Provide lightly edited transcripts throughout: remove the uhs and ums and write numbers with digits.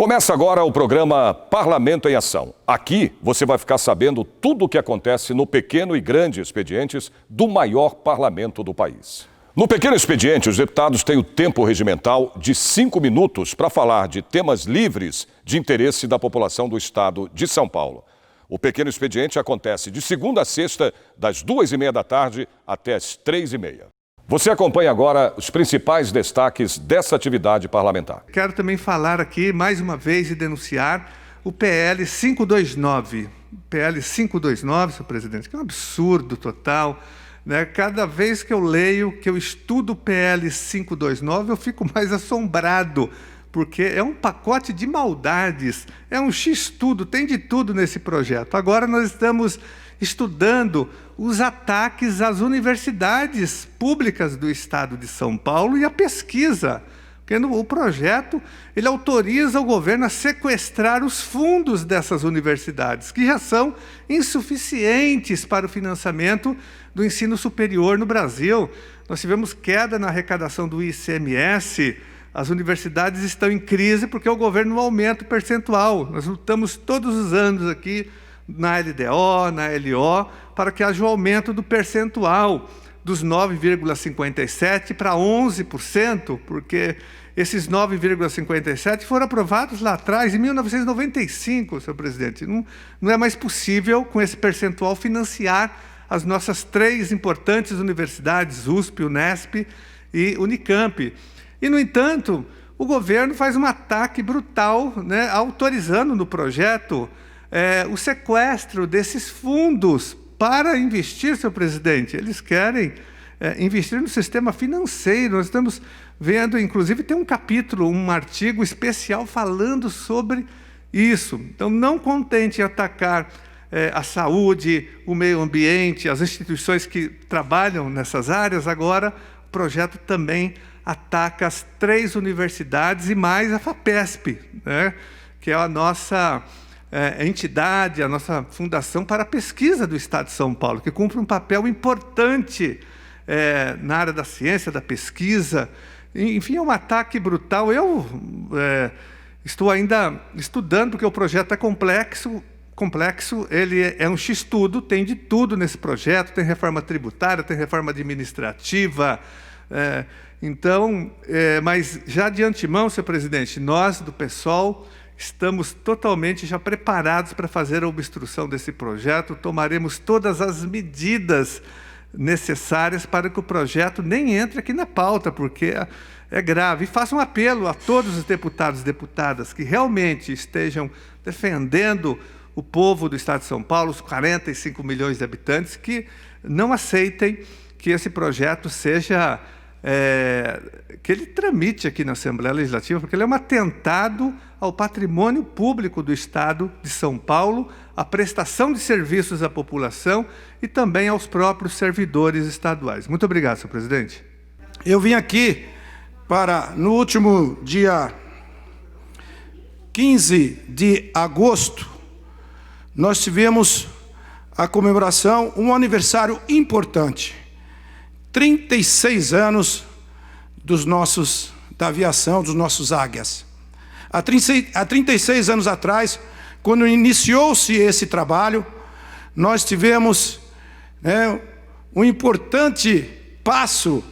Começa agora o programa Parlamento em Ação. Aqui você vai ficar sabendo tudo o que acontece no pequeno e grande expedientes do maior parlamento do país. No pequeno expediente, os deputados têm o tempo regimental de 5 minutos para falar de temas livres de interesse da população do estado de São Paulo. O pequeno expediente acontece de segunda a sexta, das 2h30 da tarde até as 3h30. Você acompanha agora os principais destaques dessa atividade parlamentar. Quero também falar aqui, mais uma vez, e denunciar o PL 529. PL 529, senhor presidente, que é um absurdo total, né? Cada vez que eu leio, que eu estudo o PL 529, eu fico mais assombrado, porque é um pacote de maldades, é um X-tudo, tem de tudo nesse projeto. Agora nós estamos estudando os ataques às universidades públicas do estado de São Paulo e a pesquisa, porque o projeto ele autoriza o governo a sequestrar os fundos dessas universidades, que já são insuficientes para o financiamento do ensino superior no Brasil. Nós tivemos queda na arrecadação do ICMS, as universidades estão em crise porque o governo não aumenta o percentual. Nós lutamos todos os anos aqui, na LDO, na LO, para que haja um aumento do percentual dos 9,57% para 11%, porque esses 9,57% foram aprovados lá atrás, em 1995, senhor presidente. Não é mais possível, com esse percentual, financiar as nossas 3 importantes universidades, USP, Unesp e Unicamp. E, no entanto, o governo faz um ataque brutal, né, autorizando no projeto o sequestro desses fundos para investir, senhor presidente. Eles querem investir no sistema financeiro. Nós estamos vendo, inclusive, tem um capítulo, um artigo especial falando sobre isso. Então, não contente em atacar a saúde, o meio ambiente, as instituições que trabalham nessas áreas, agora o projeto também ataca as 3 universidades e mais a FAPESP, né, que é a nossa entidade, a nossa fundação para a pesquisa do Estado de São Paulo, que cumpre um papel importante na área da ciência, da pesquisa. Enfim, é um ataque brutal. Eu estou ainda estudando, porque o projeto é complexo, ele é um X-tudo, tem de tudo nesse projeto, tem reforma tributária, tem reforma administrativa, mas já de antemão, senhor presidente, nós do PSOL estamos totalmente já preparados para fazer a obstrução desse projeto, tomaremos todas as medidas necessárias para que o projeto nem entre aqui na pauta, porque é grave. E faço um apelo a todos os deputados e deputadas que realmente estejam defendendo o povo do Estado de São Paulo, os 45 milhões de habitantes, que não aceitem que esse projeto seja que ele tramite aqui na Assembleia Legislativa, porque ele é um atentado ao patrimônio público do Estado de São Paulo, à prestação de serviços à população e também aos próprios servidores estaduais. Muito obrigado, senhor presidente. Eu vim aqui no último dia 15 de agosto, nós tivemos a comemoração, um aniversário importante. 36 anos da aviação, dos nossos águias. Há 36 anos atrás, quando iniciou-se esse trabalho, nós tivemos um importante passo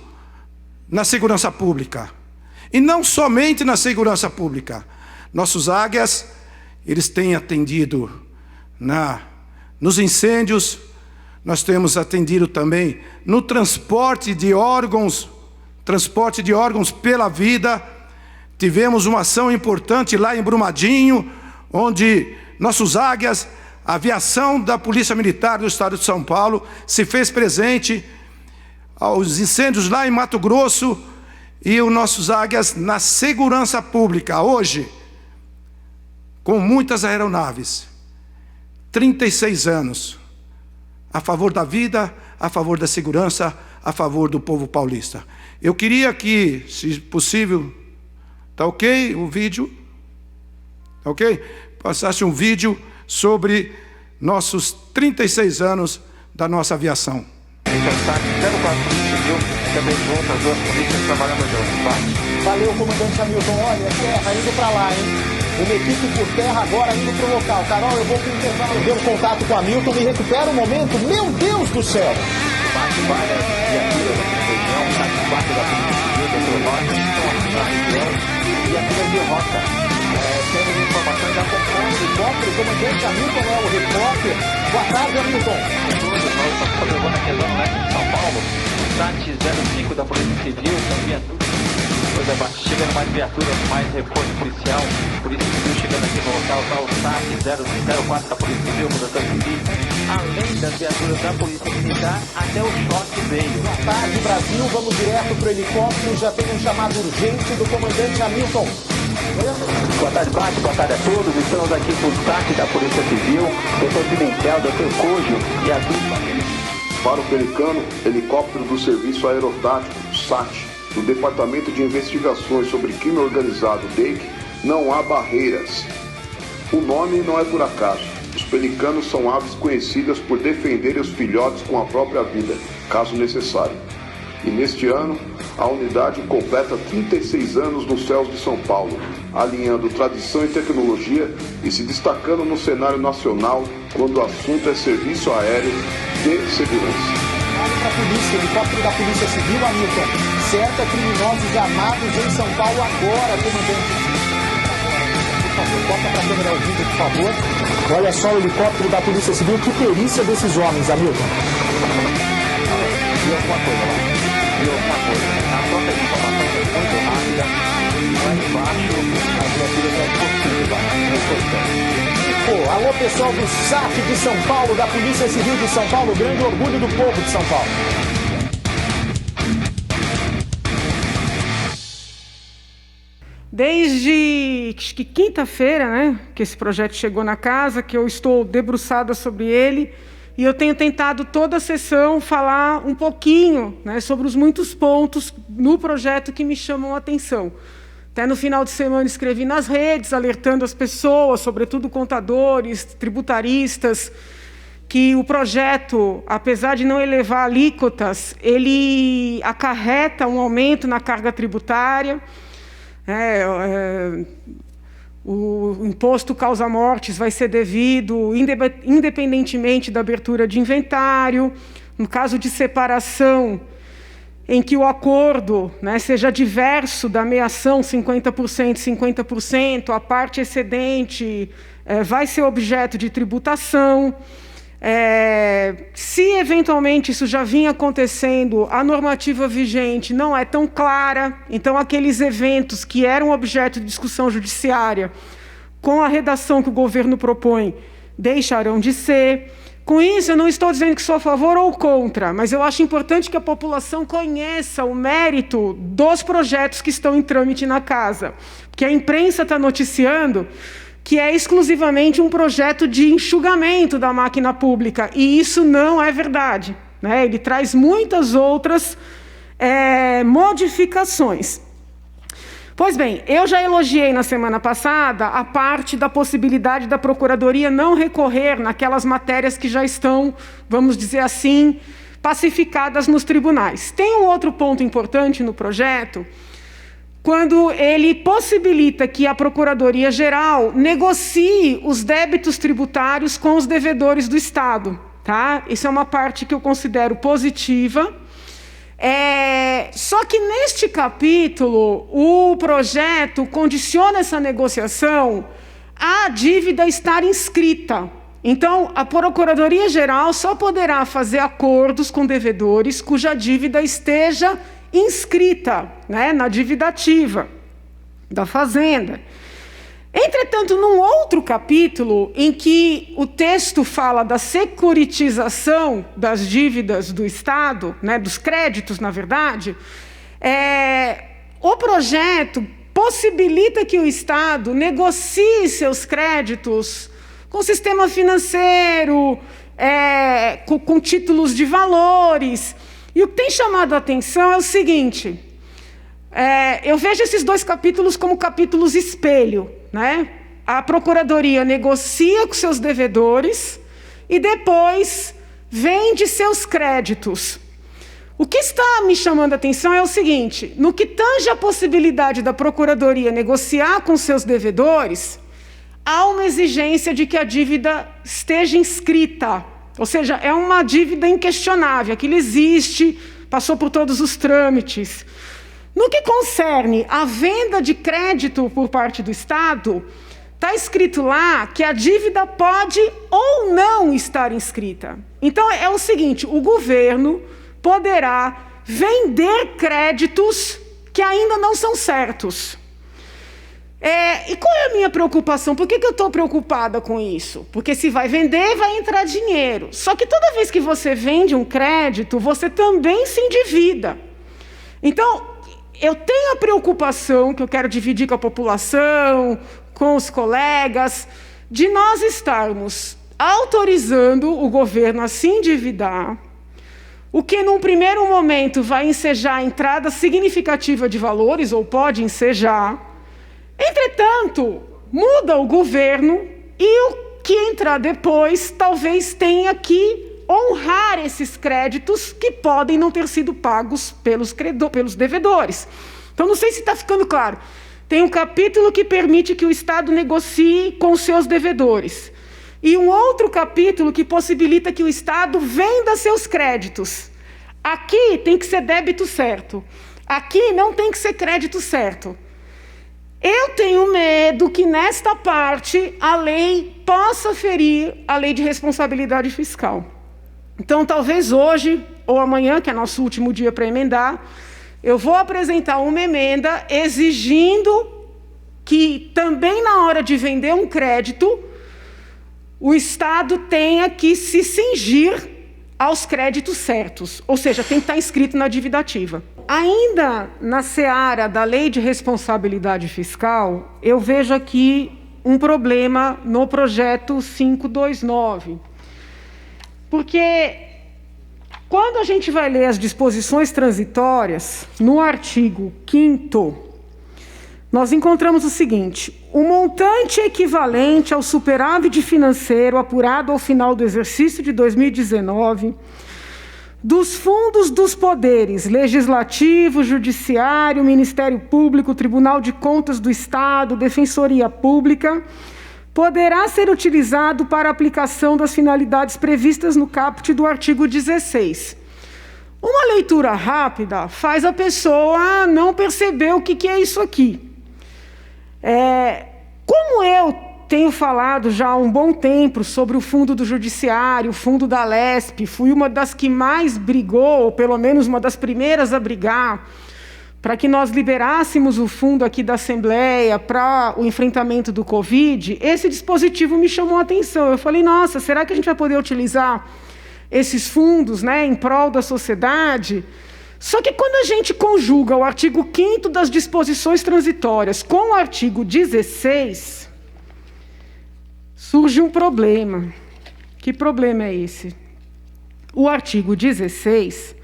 na segurança pública. E não somente na segurança pública. Nossos águias, eles têm atendido nos incêndios. Nós temos atendido também no transporte de órgãos pela vida. Tivemos uma ação importante lá em Brumadinho, onde nossos águias, a aviação da Polícia Militar do Estado de São Paulo, se fez presente aos incêndios lá em Mato Grosso, e os nossos águias na segurança pública, hoje, com muitas aeronaves. 36 anos. A favor da vida, a favor da segurança, a favor do povo paulista. Eu queria que, se possível, tá ok o vídeo? Tá ok? Passasse um vídeo sobre nossos 36 anos da nossa aviação. Também junto, as duas polícias trabalhando juntas, tá? Valeu, comandante Hamilton. Olha, terra, indo pra lá, hein? Uma equipe por terra agora indo para o local. Carol, eu vou para o intervalo. Deu contato com a Hamilton, me recupera o momento. Meu Deus do céu! Bate várias viaturas aqui na região, bate quatro da polícia civil, Dr. Rocha, estão aqui na região. E aqui na derrota. Temos informações da Compom, helicóptero, o comandante Hamilton é o repórter. Boa tarde, Hamilton. Nós estamos sobrevoando aqui a zona leste de São Paulo. SAT 05 da Polícia Civil, com viatura. Chegando mais viaturas, mais reforço policial. Polícia Civil chegando aqui no local, tá o SAT 004 da Polícia Civil, Proteção Civil. Além das viaturas da Polícia Militar, até o choque veio. Boa tarde, Brasil. Vamos direto para o helicóptero. Já tem um chamado urgente do comandante Hamilton. Boa tarde, Bate. Boa tarde a todos. Estamos aqui com o SAT da Polícia Civil, Dr. Pimentel, Dr. Cojo e a dupla. Para o Pelicano, helicóptero do Serviço Aerotático, SAT, do Departamento de Investigações sobre Crime Organizado, DEIC, não há barreiras. O nome não é por acaso. Os pelicanos são aves conhecidas por defenderem os filhotes com a própria vida, caso necessário. E neste ano, a unidade completa 36 anos nos céus de São Paulo, alinhando tradição e tecnologia e se destacando no cenário nacional quando o assunto é serviço aéreo de segurança. Olha para a polícia, helicóptero da Polícia Civil, Hamilton. Cerca criminosos armados em São Paulo agora, comandante. Por favor, corta para a câmera ao vivo, por favor. Olha só o helicóptero da Polícia Civil, que perícia desses homens, Hamilton. E alguma coisa lá. A troca de informação é muito rápida. Lá embaixo, as viaturas é possível. Alô, pessoal do SAT de São Paulo, da Polícia Civil de São Paulo, grande orgulho do povo de São Paulo. Desde acho que quinta-feira, né, que esse projeto chegou na casa, que eu estou debruçada sobre ele, e eu tenho tentado toda a sessão falar um pouquinho, né, sobre os muitos pontos no projeto que me chamam a atenção. Até no final de semana escrevi nas redes, alertando as pessoas, sobretudo contadores, tributaristas, que o projeto, apesar de não elevar alíquotas, ele acarreta um aumento na carga tributária. O imposto causa-mortes vai ser devido independentemente da abertura de inventário. No caso de separação, em que o acordo, né, seja diverso da meação 50%, 50%, a parte excedente vai ser objeto de tributação. Se eventualmente isso já vinha acontecendo, a normativa vigente não é tão clara, então aqueles eventos que eram objeto de discussão judiciária, com a redação que o governo propõe, deixarão de ser. Com isso, eu não estou dizendo que sou a favor ou contra, mas eu acho importante que a população conheça o mérito dos projetos que estão em trâmite na casa, porque a imprensa está noticiando que é exclusivamente um projeto de enxugamento da máquina pública, e isso não é verdade, né? Ele traz muitas outras modificações. Pois bem, eu já elogiei na semana passada a parte da possibilidade da Procuradoria não recorrer naquelas matérias que já estão, vamos dizer assim, pacificadas nos tribunais. Tem um outro ponto importante no projeto, quando ele possibilita que a Procuradoria-Geral negocie os débitos tributários com os devedores do Estado. Tá? Isso é uma parte que eu considero positiva. Só que neste capítulo, o projeto condiciona essa negociação à dívida estar inscrita. Então, a Procuradoria-Geral só poderá fazer acordos com devedores cuja dívida esteja inscrita, né, na dívida ativa da Fazenda. Entretanto, num outro capítulo, em que o texto fala da securitização das dívidas do Estado, né, dos créditos, na verdade, o projeto possibilita que o Estado negocie seus créditos com o sistema financeiro, com títulos de valores. E o que tem chamado a atenção é o seguinte, eu vejo esses dois capítulos como capítulos espelho, né? A Procuradoria negocia com seus devedores e depois vende seus créditos. O que está me chamando a atenção é o seguinte, no que tange a possibilidade da Procuradoria negociar com seus devedores, há uma exigência de que a dívida esteja inscrita, ou seja, é uma dívida inquestionável, aquilo existe, passou por todos os trâmites. No que concerne a venda de crédito por parte do Estado, está escrito lá que a dívida pode ou não estar inscrita. Então, é o seguinte, o governo poderá vender créditos que ainda não são certos. E qual é a minha preocupação? Por que eu estou preocupada com isso? Porque se vai vender, vai entrar dinheiro. Só que toda vez que você vende um crédito, você também se endivida. Então, eu tenho a preocupação, que eu quero dividir com a população, com os colegas, de nós estarmos autorizando o governo a se endividar, o que, num primeiro momento, vai ensejar a entrada significativa de valores, ou pode ensejar. Entretanto, muda o governo e o que entrar depois talvez tenha que honrar esses créditos que podem não ter sido pagos pelos devedores. Então, não sei se está ficando claro. Tem um capítulo que permite que o Estado negocie com seus devedores. E um outro capítulo que possibilita que o Estado venda seus créditos. Aqui tem que ser débito certo. Aqui não tem que ser crédito certo. Eu tenho medo que, nesta parte, a lei possa ferir a lei de responsabilidade fiscal. Então, talvez hoje ou amanhã, que é nosso último dia para emendar, eu vou apresentar uma emenda exigindo que, também na hora de vender um crédito, o Estado tenha que se cingir aos créditos certos, ou seja, tem que estar inscrito na dívida ativa. Ainda na seara da lei de responsabilidade fiscal, eu vejo aqui um problema no projeto 529. Porque quando a gente vai ler as disposições transitórias, no artigo 5º, nós encontramos o seguinte: o montante equivalente ao superávit financeiro apurado ao final do exercício de 2019 dos fundos dos poderes Legislativo, Judiciário, Ministério Público, Tribunal de Contas do Estado, Defensoria Pública, poderá ser utilizado para a aplicação das finalidades previstas no caput do artigo 16. Uma leitura rápida faz a pessoa não perceber o que é isso aqui. Como eu tenho falado já há um bom tempo sobre o fundo do Judiciário, o fundo da Lesp, fui uma das que mais brigou, ou pelo menos uma das primeiras a brigar, para que nós liberássemos o fundo aqui da Assembleia para o enfrentamento do Covid, esse dispositivo me chamou a atenção. Eu falei, nossa, será que a gente vai poder utilizar esses fundos, né, em prol da sociedade? Só que quando a gente conjuga o artigo 5º das disposições transitórias com o artigo 16, surge um problema. Que problema é esse? O artigo 16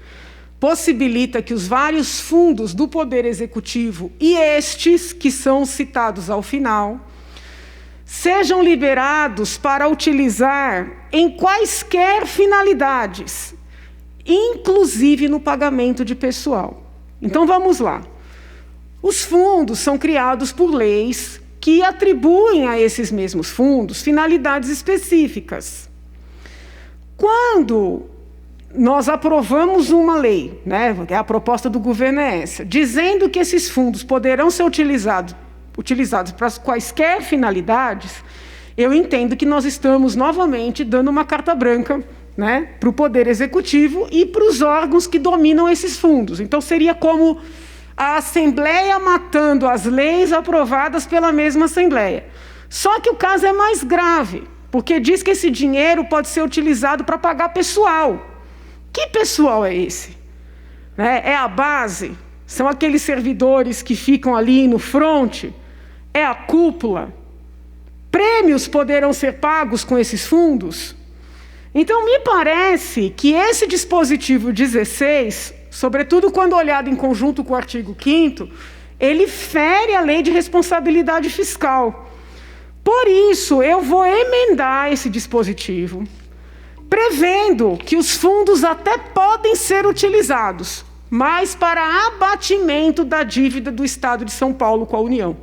possibilita que os vários fundos do Poder Executivo e estes que são citados ao final sejam liberados para utilizar em quaisquer finalidades, inclusive no pagamento de pessoal. Então, vamos lá. Os fundos são criados por leis que atribuem a esses mesmos fundos finalidades específicas. Quando nós aprovamos uma lei, né, a proposta do governo é essa, dizendo que esses fundos poderão ser utilizados para quaisquer finalidades, eu entendo que nós estamos novamente dando uma carta branca, né, para o Poder Executivo e para os órgãos que dominam esses fundos. Então, seria como a Assembleia matando as leis aprovadas pela mesma Assembleia. Só que o caso é mais grave, porque diz que esse dinheiro pode ser utilizado para pagar pessoal. Que pessoal é esse? É a base? São aqueles servidores que ficam ali no fronte? É a cúpula? Prêmios poderão ser pagos com esses fundos? Então, me parece que esse dispositivo 16, sobretudo quando olhado em conjunto com o artigo 5º, ele fere a lei de responsabilidade fiscal. Por isso, eu vou emendar esse dispositivo, prevendo que os fundos até podem ser utilizados, mas para abatimento da dívida do Estado de São Paulo com a União.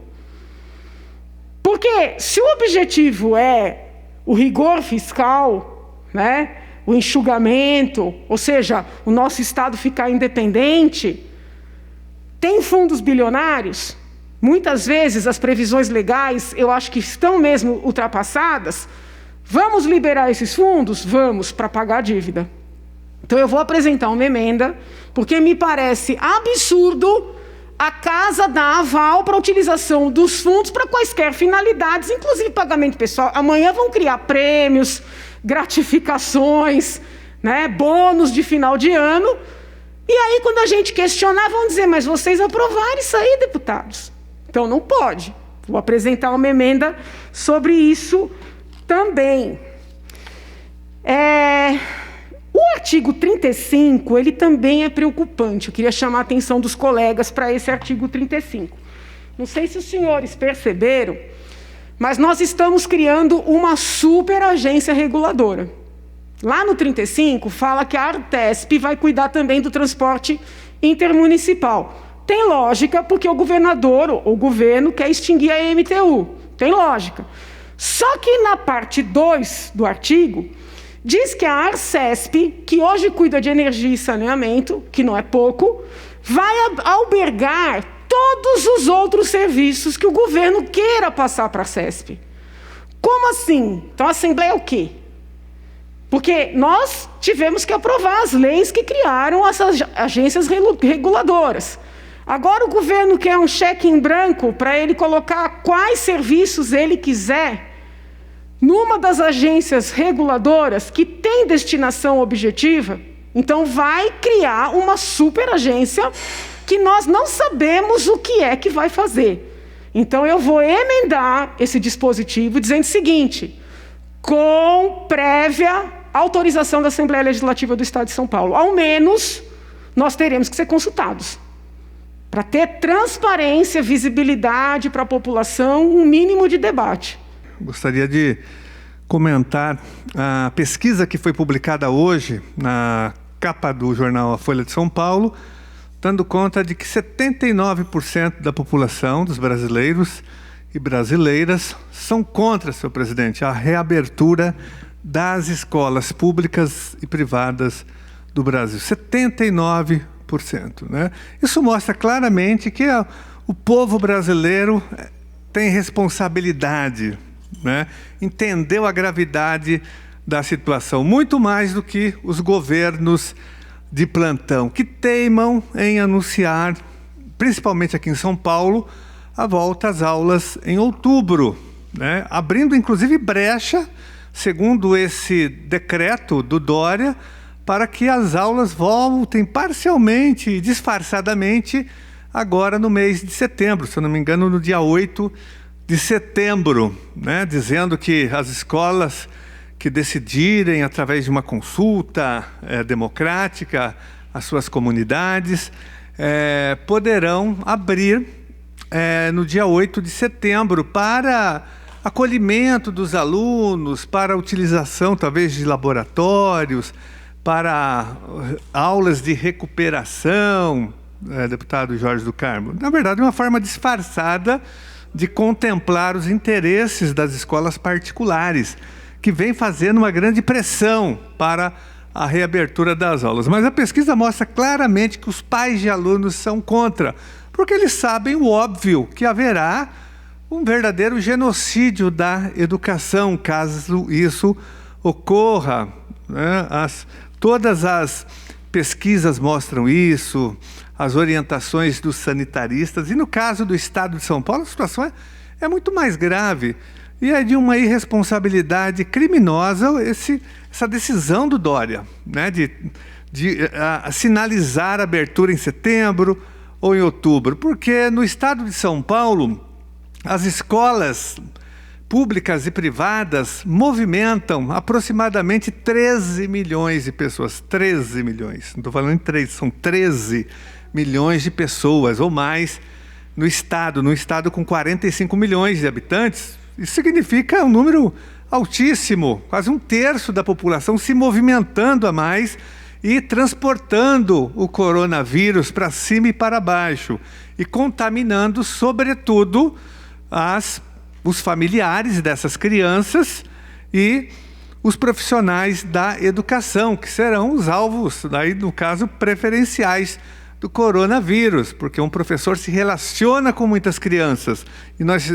Porque se o objetivo é o rigor fiscal, né, o enxugamento, ou seja, o nosso Estado ficar independente, tem fundos bilionários. Muitas vezes as previsões legais, eu acho que estão mesmo ultrapassadas. Vamos liberar esses fundos? Vamos, para pagar a dívida. Então eu vou apresentar uma emenda, porque me parece absurdo a casa dar aval para a utilização dos fundos para quaisquer finalidades, inclusive pagamento pessoal. Amanhã vão criar prêmios, gratificações, né, bônus de final de ano. E aí, quando a gente questionar, vão dizer, mas vocês aprovaram isso aí, deputados. Então não pode. Vou apresentar uma emenda sobre isso também. O artigo 35, ele também é preocupante. Eu queria chamar a atenção dos colegas para esse artigo 35. Não sei se os senhores perceberam, mas nós estamos criando uma super agência reguladora. Lá no 35, fala que a Artesp vai cuidar também do transporte intermunicipal. Tem lógica, porque o governador, ou o governo, quer extinguir a MTU. Tem lógica. Só que na parte 2 do artigo, diz que a Arcesp, que hoje cuida de energia e saneamento, que não é pouco, vai albergar todos os outros serviços que o governo queira passar para a Arcesp. Como assim? Então a Assembleia é o quê? Porque nós tivemos que aprovar as leis que criaram essas agências reguladoras. Agora o governo quer um cheque em branco para ele colocar quais serviços ele quiser numa das agências reguladoras que tem destinação objetiva. Então vai criar uma super agência que nós não sabemos o que é que vai fazer. Então eu vou emendar esse dispositivo dizendo o seguinte: com prévia autorização da Assembleia Legislativa do Estado de São Paulo. Ao menos nós teremos que ser consultados, para ter transparência, visibilidade para a população, um mínimo de debate. Gostaria de comentar a pesquisa que foi publicada hoje na capa do jornal A Folha de São Paulo, dando conta de que 79% da população, dos brasileiros e brasileiras, são contra, senhor presidente, a reabertura das escolas públicas e privadas do Brasil. 79%. Né? Isso mostra claramente que o povo brasileiro tem responsabilidade, né? Entendeu a gravidade da situação, muito mais do que os governos de plantão, que teimam em anunciar, principalmente aqui em São Paulo, a volta às aulas em outubro, né? Abrindo inclusive brecha, segundo esse decreto do Dória, para que as aulas voltem parcialmente e disfarçadamente agora no mês de setembro, se eu não me engano, no dia 8 de setembro, né? Dizendo que as escolas que decidirem, através de uma consulta democrática, as suas comunidades, poderão abrir no dia 8 de setembro para acolhimento dos alunos, para a utilização talvez de laboratórios, para aulas de recuperação, deputado Jorge do Carmo. Na verdade, uma forma disfarçada de contemplar os interesses das escolas particulares, que vem fazendo uma grande pressão para a reabertura das aulas. Mas a pesquisa mostra claramente que os pais de alunos são contra, porque eles sabem o óbvio, que haverá um verdadeiro genocídio da educação, caso isso ocorra, né? Todas as pesquisas mostram isso, as orientações dos sanitaristas, e no caso do Estado de São Paulo, a situação é muito mais grave, e é de uma irresponsabilidade criminosa essa decisão do Dória, né, de sinalizar a abertura em setembro ou em outubro, porque no Estado de São Paulo, as escolas públicas e privadas movimentam aproximadamente 13 milhões de pessoas. 13 milhões. Não estou falando em 3, são 13 milhões de pessoas ou mais no Estado. No Estado com 45 milhões de habitantes, isso significa um número altíssimo, quase um terço da população se movimentando a mais e transportando o coronavírus para cima e para baixo e contaminando, sobretudo, as os familiares dessas crianças e os profissionais da educação, que serão os alvos, daí, no caso, preferenciais do coronavírus, porque um professor se relaciona com muitas crianças. E nós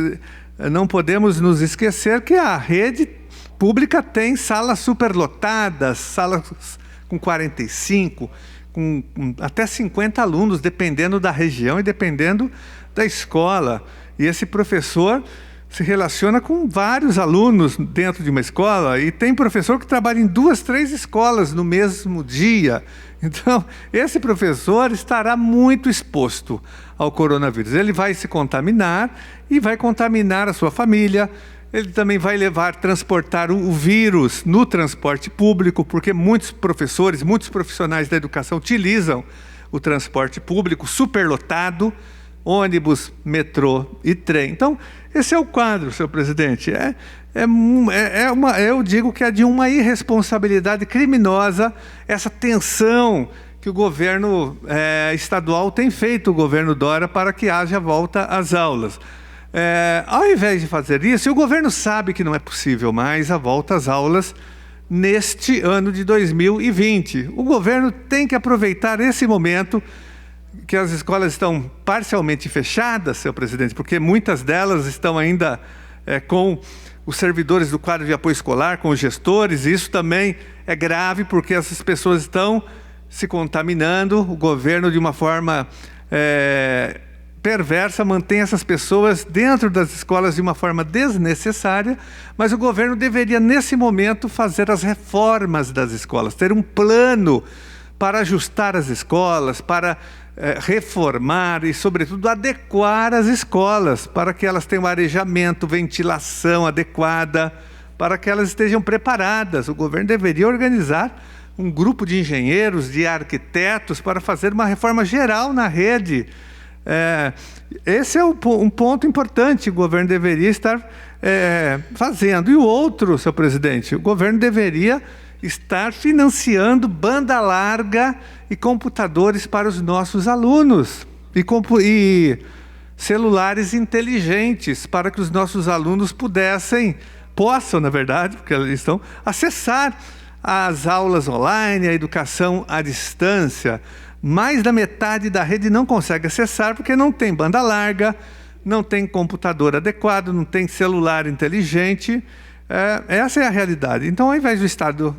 não podemos nos esquecer que a rede pública tem salas superlotadas, salas com 45, com até 50 alunos, dependendo da região e dependendo da escola. E esse professor se relaciona com vários alunos dentro de uma escola, e tem professor que trabalha em 2, 3 escolas no mesmo dia. Então, esse professor estará muito exposto ao coronavírus. Ele vai se contaminar e vai contaminar a sua família. Ele também vai transportar o vírus no transporte público, porque muitos professores, muitos profissionais da educação utilizam o transporte público superlotado, ônibus, metrô e trem. Então, esse é o quadro, senhor presidente. Eu digo que é de uma irresponsabilidade criminosa essa tensão que o governo estadual tem feito, o governo Dória, para que haja volta às aulas. Ao invés de fazer isso, o governo sabe que não é possível mais a volta às aulas neste ano de 2020. O governo tem que aproveitar esse momento que as escolas estão parcialmente fechadas, senhor presidente, porque muitas delas estão ainda com os servidores do quadro de apoio escolar, com os gestores, e isso também é grave, porque essas pessoas estão se contaminando. O governo, de uma forma perversa, mantém essas pessoas dentro das escolas de uma forma desnecessária, mas o governo deveria, nesse momento, fazer as reformas das escolas, ter um plano para ajustar as escolas, para reformar e, sobretudo, adequar as escolas, para que elas tenham arejamento, ventilação adequada, para que elas estejam preparadas. O governo deveria organizar um grupo de engenheiros, de arquitetos, para fazer uma reforma geral na rede. Esse é um ponto importante que o governo deveria estar fazendo. E o outro, senhor presidente, o governo deveria estar financiando banda larga e computadores para os nossos alunos, e celulares inteligentes para que os nossos alunos possam, na verdade, porque eles estão, acessar as aulas online, a educação à distância. Mais da metade da rede não consegue acessar porque não tem banda larga, não tem computador adequado, não tem celular inteligente. Essa é a realidade. Então, ao invés do Estado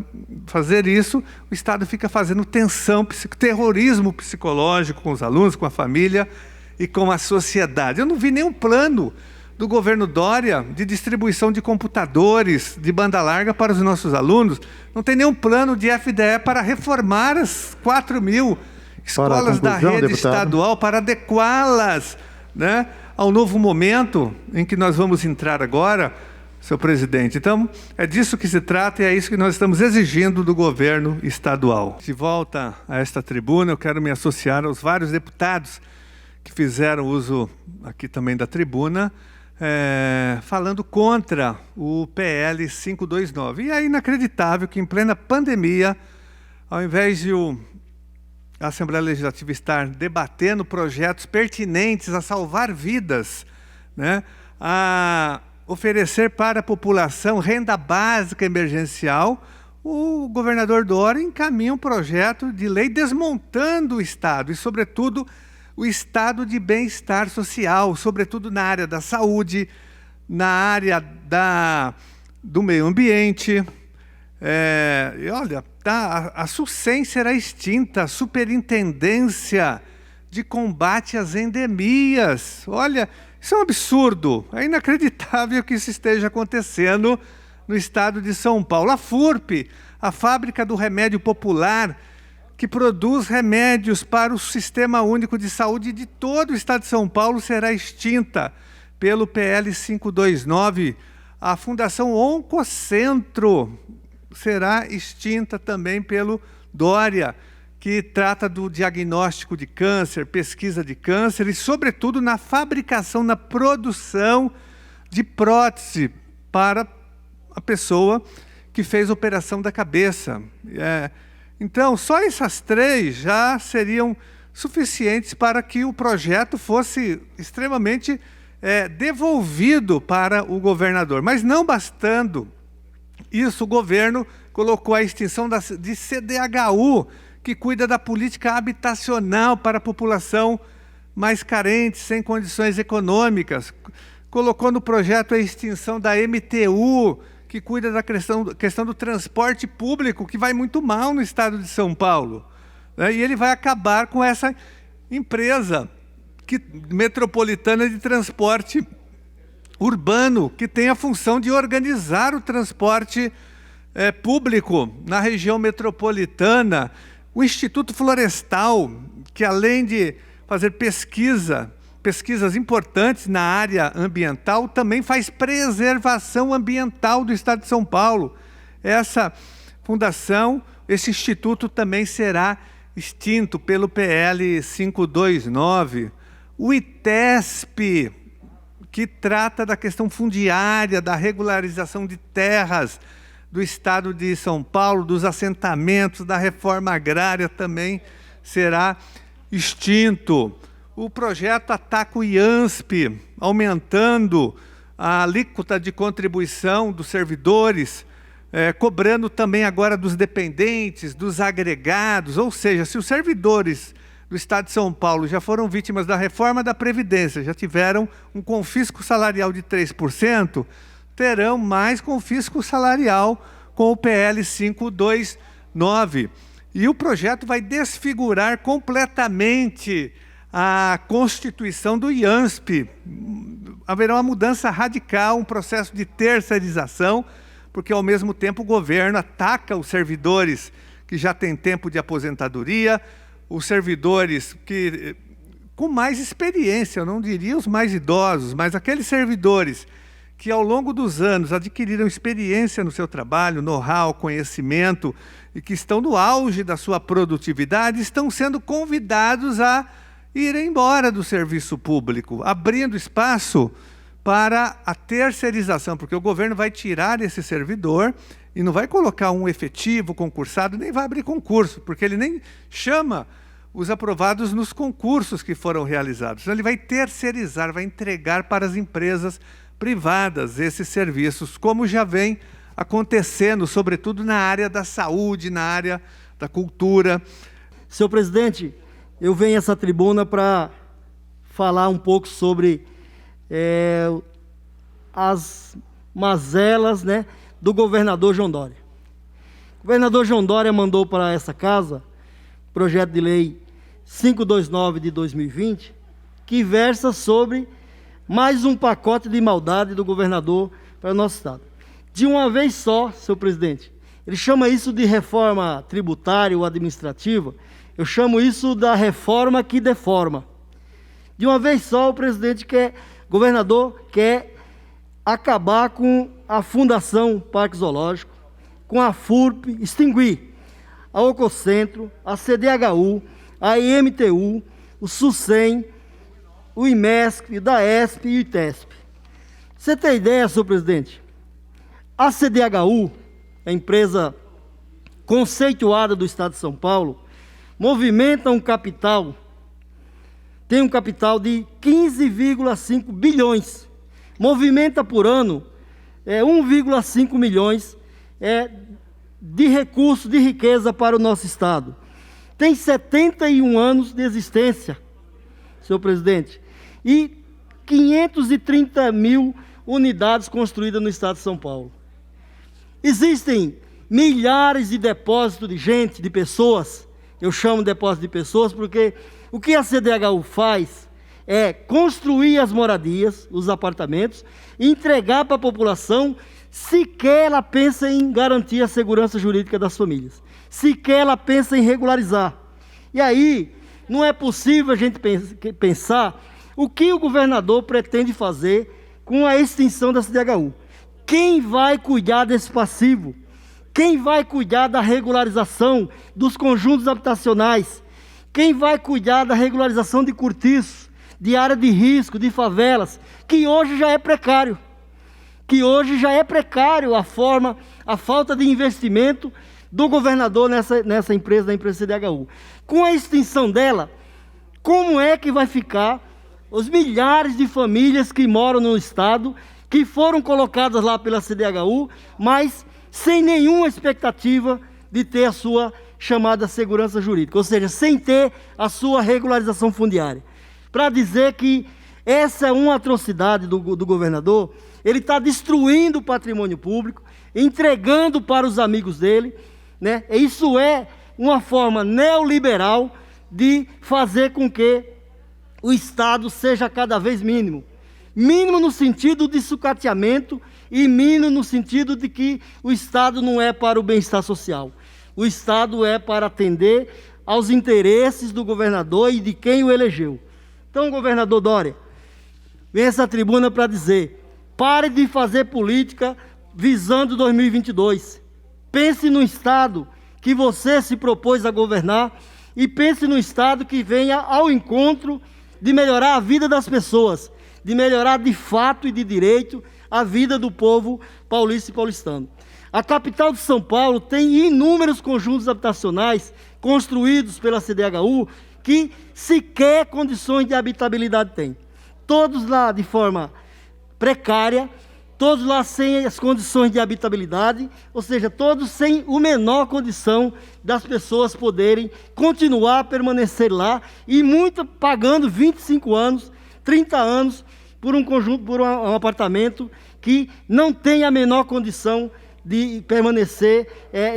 fazer isso, o Estado fica fazendo terrorismo psicológico com os alunos, com a família e com a sociedade. Eu não vi nenhum plano do governo Dória de distribuição de computadores de banda larga para os nossos alunos. Não tem nenhum plano de FDE para reformar as 4.000 escolas da rede estadual, para adequá-las, né, ao novo momento em que nós vamos entrar agora, senhor presidente. Então, é disso que se trata e é isso que nós estamos exigindo do governo estadual. De volta a esta tribuna, eu quero me associar aos vários deputados que fizeram uso aqui também da tribuna, falando contra o PL 529. E é inacreditável que, em plena pandemia, ao invés de a Assembleia Legislativa estar debatendo projetos pertinentes a salvar vidas, né, a oferecer para a população renda básica emergencial, o governador Dória encaminha um projeto de lei desmontando o Estado e, sobretudo, o estado de bem-estar social, sobretudo na área da saúde, na área do meio ambiente. Olha, a SUSEM será extinta, a Superintendência de Combate às Endemias. Olha, isso é um absurdo, é inacreditável que isso esteja acontecendo no estado de São Paulo. A FURP, a Fábrica do Remédio Popular, que produz remédios para o Sistema Único de Saúde de todo o estado de São Paulo, será extinta pelo PL 529. A Fundação Oncocentro será extinta também pelo Dória, que trata do diagnóstico de câncer, pesquisa de câncer e, sobretudo, na fabricação, na produção de prótese para a pessoa que fez a operação da cabeça. Então, só essas 3 já seriam suficientes para que o projeto fosse extremamente devolvido para o governador. Mas não bastando isso, o governo colocou a extinção de CDHU, que cuida da política habitacional para a população mais carente, sem condições econômicas. Colocou no projeto a extinção da MTU, que cuida da questão do transporte público, que vai muito mal no estado de São Paulo. E ele vai acabar com essa empresa metropolitana de transporte urbano, que tem a função de organizar o transporte público na região metropolitana. O Instituto Florestal, que além de fazer pesquisas importantes na área ambiental, também faz preservação ambiental do estado de São Paulo. Essa fundação, esse instituto também será extinto pelo PL 529. O ITESP, que trata da questão fundiária, da regularização de terras do estado de São Paulo, dos assentamentos, da reforma agrária, também será extinto. O projeto ataca o IANSP, aumentando a alíquota de contribuição dos servidores, cobrando também agora dos dependentes, dos agregados, ou seja, se os servidores do estado de São Paulo já foram vítimas da reforma da Previdência, já tiveram um confisco salarial de 3%, terão mais confisco salarial com o PL 529. E o projeto vai desfigurar completamente a constituição do IANSP. Haverá uma mudança radical, um processo de terceirização, porque ao mesmo tempo o governo ataca os servidores que já têm tempo de aposentadoria, os servidores que com mais experiência, eu não diria os mais idosos, mas aqueles servidores que ao longo dos anos adquiriram experiência no seu trabalho, know-how, conhecimento, e que estão no auge da sua produtividade, estão sendo convidados a ir embora do serviço público, abrindo espaço para a terceirização, porque o governo vai tirar esse servidor e não vai colocar um efetivo concursado, nem vai abrir concurso, porque ele nem chama os aprovados nos concursos que foram realizados. Então, ele vai terceirizar, vai entregar para as empresas privadas esses serviços, como já vem acontecendo, sobretudo na área da saúde, na área da cultura. Senhor presidente, eu venho a essa tribuna para falar um pouco sobre as mazelas, né, do governador João Dória. O governador João Dória mandou para essa casa projeto de lei 529 de 2020, que versa sobre mais um pacote de maldade do governador para o nosso estado. De uma vez só, senhor presidente, ele chama isso de reforma tributária ou administrativa, eu chamo isso da reforma que deforma. De uma vez só, o governador quer acabar com a Fundação Parque Zoológico, com a FURP, extinguir a Ococentro, a CDHU, a IMTU, o SUSEM, o IMESC, o DAESP e o ITESP. Você tem ideia, senhor presidente? A CDHU, a empresa conceituada do estado de São Paulo, movimenta um capital, tem um capital de 15,5 bilhões, movimenta por ano 1,5 milhões de recursos, de riqueza para o nosso estado. Tem 71 anos de existência, senhor presidente, e 530 mil unidades construídas no estado de São Paulo. Existem milhares de depósitos de gente, de pessoas, eu chamo de depósito de pessoas porque o que a CDHU faz é construir as moradias, os apartamentos, e entregar para a população, sequer ela pensa em garantir a segurança jurídica das famílias, sequer ela pensa em regularizar. E aí, não é possível a gente pensar o que o governador pretende fazer com a extinção da CDHU. Quem vai cuidar desse passivo? Quem vai cuidar da regularização dos conjuntos habitacionais? Quem vai cuidar da regularização de cortiços, de área de risco, de favelas, que hoje já é precário? Que hoje já é precário a falta de investimento do governador nessa empresa, da empresa CDHU. Com a extinção dela, como é que vai ficar os milhares de famílias que moram no Estado, que foram colocadas lá pela CDHU, mas sem nenhuma expectativa de ter a sua chamada segurança jurídica, ou seja, sem ter a sua regularização fundiária. Para dizer que essa é uma atrocidade do governador, ele está destruindo o patrimônio público, entregando para os amigos dele, né? Isso é uma forma neoliberal de fazer com que o Estado seja cada vez mínimo. Mínimo no sentido de sucateamento e mínimo no sentido de que o Estado não é para o bem-estar social. O Estado é para atender aos interesses do governador e de quem o elegeu. Então, governador Dória, vem essa tribuna para dizer: pare de fazer política visando 2022. Pense no Estado que você se propôs a governar e pense no Estado que venha ao encontro de melhorar a vida das pessoas, de melhorar de fato e de direito a vida do povo paulista e paulistano. A capital de São Paulo tem inúmeros conjuntos habitacionais construídos pela CDHU que sequer condições de habitabilidade têm. Todos lá de forma precária, todos lá sem as condições de habitabilidade, ou seja, todos sem a menor condição das pessoas poderem continuar a permanecer lá, e muito pagando 25 anos, 30 anos, por um conjunto, por um apartamento que não tem a menor condição de permanecer,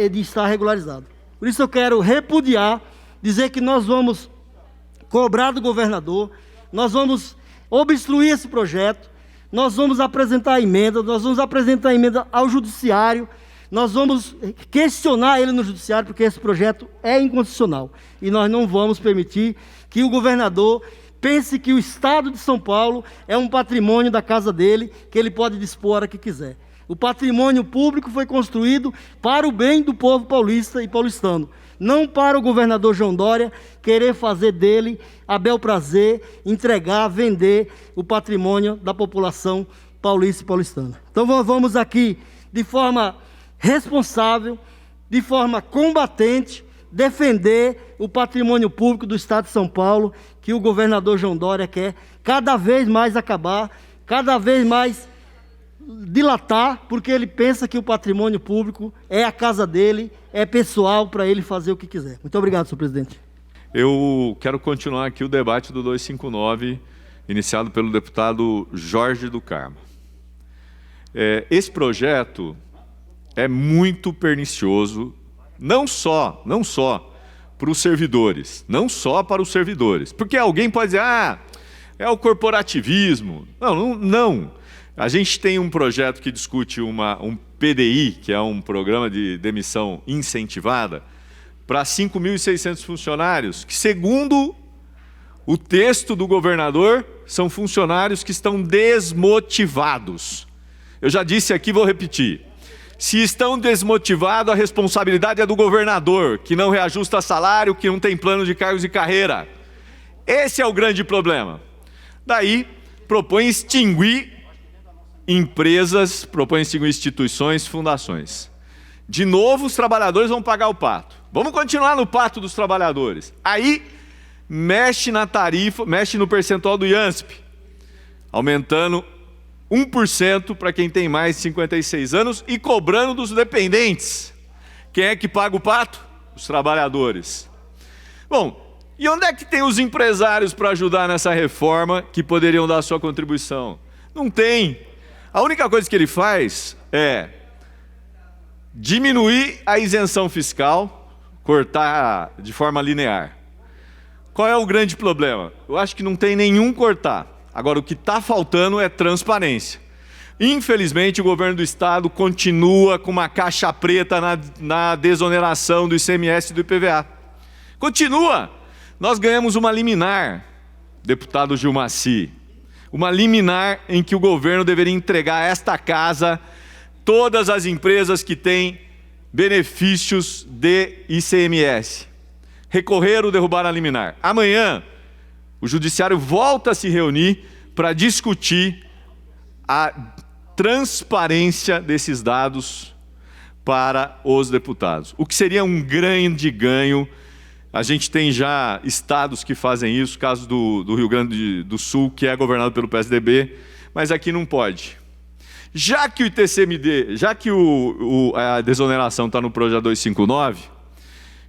de estar regularizado. Por isso eu quero repudiar, dizer que nós vamos cobrar do governador, nós vamos obstruir esse projeto, nós vamos apresentar emenda, nós vamos apresentar emenda ao judiciário, nós vamos questionar ele no judiciário, porque esse projeto é inconstitucional. E nós não vamos permitir que o governador pense que o Estado de São Paulo é um patrimônio da casa dele, que ele pode dispor a que quiser. O patrimônio público foi construído para o bem do povo paulista e paulistano, não para o governador João Dória querer fazer dele a bel prazer, entregar, vender o patrimônio da população paulista e paulistana. Então vamos aqui, de forma responsável, de forma combatente, defender o patrimônio público do Estado de São Paulo, que o governador João Dória quer cada vez mais acabar, cada vez mais dilatar, porque ele pensa que o patrimônio público é a casa dele, é pessoal para ele fazer o que quiser. Muito obrigado, senhor presidente. Eu quero continuar aqui o debate do 259, iniciado pelo deputado Jorge do Carmo. Esse projeto é muito pernicioso, não só para os servidores, porque alguém pode dizer, é o corporativismo. Não. A gente tem um projeto que discute um PDI, que é um programa de demissão incentivada, para 5.600 funcionários, que, segundo o texto do governador, são funcionários que estão desmotivados. Eu já disse aqui, vou repetir. Se estão desmotivados, a responsabilidade é do governador, que não reajusta salário, que não tem plano de cargos e carreira. Esse é o grande problema. Daí, propõe extinguir empresas, propõe extinguir instituições, fundações. De novo, os trabalhadores vão pagar o pato. Vamos continuar no pato dos trabalhadores. Aí, mexe na tarifa, mexe no percentual do IANSP, aumentando 1% para quem tem mais de 56 anos e cobrando dos dependentes. Quem é que paga o pato? Os trabalhadores. Bom, e onde é que tem os empresários para ajudar nessa reforma que poderiam dar a sua contribuição? Não tem. A única coisa que ele faz é diminuir a isenção fiscal, cortar de forma linear. Qual é o grande problema? Eu acho que não tem nenhum cortar. Agora, o que está faltando é transparência. Infelizmente, o governo do Estado continua com uma caixa preta na desoneração do ICMS e do IPVA. Continua. Nós ganhamos uma liminar, deputado Gilmaci, uma liminar em que o governo deveria entregar a esta casa todas as empresas que têm benefícios de ICMS. Recorreram, derrubaram a liminar. Amanhã, o Judiciário volta a se reunir para discutir a transparência desses dados para os deputados. O que seria um grande ganho A gente tem já estados que fazem isso, caso do Rio Grande do Sul, que é governado pelo PSDB, mas aqui não pode. Já que o ITCMD, já que a desoneração está no projeto 259,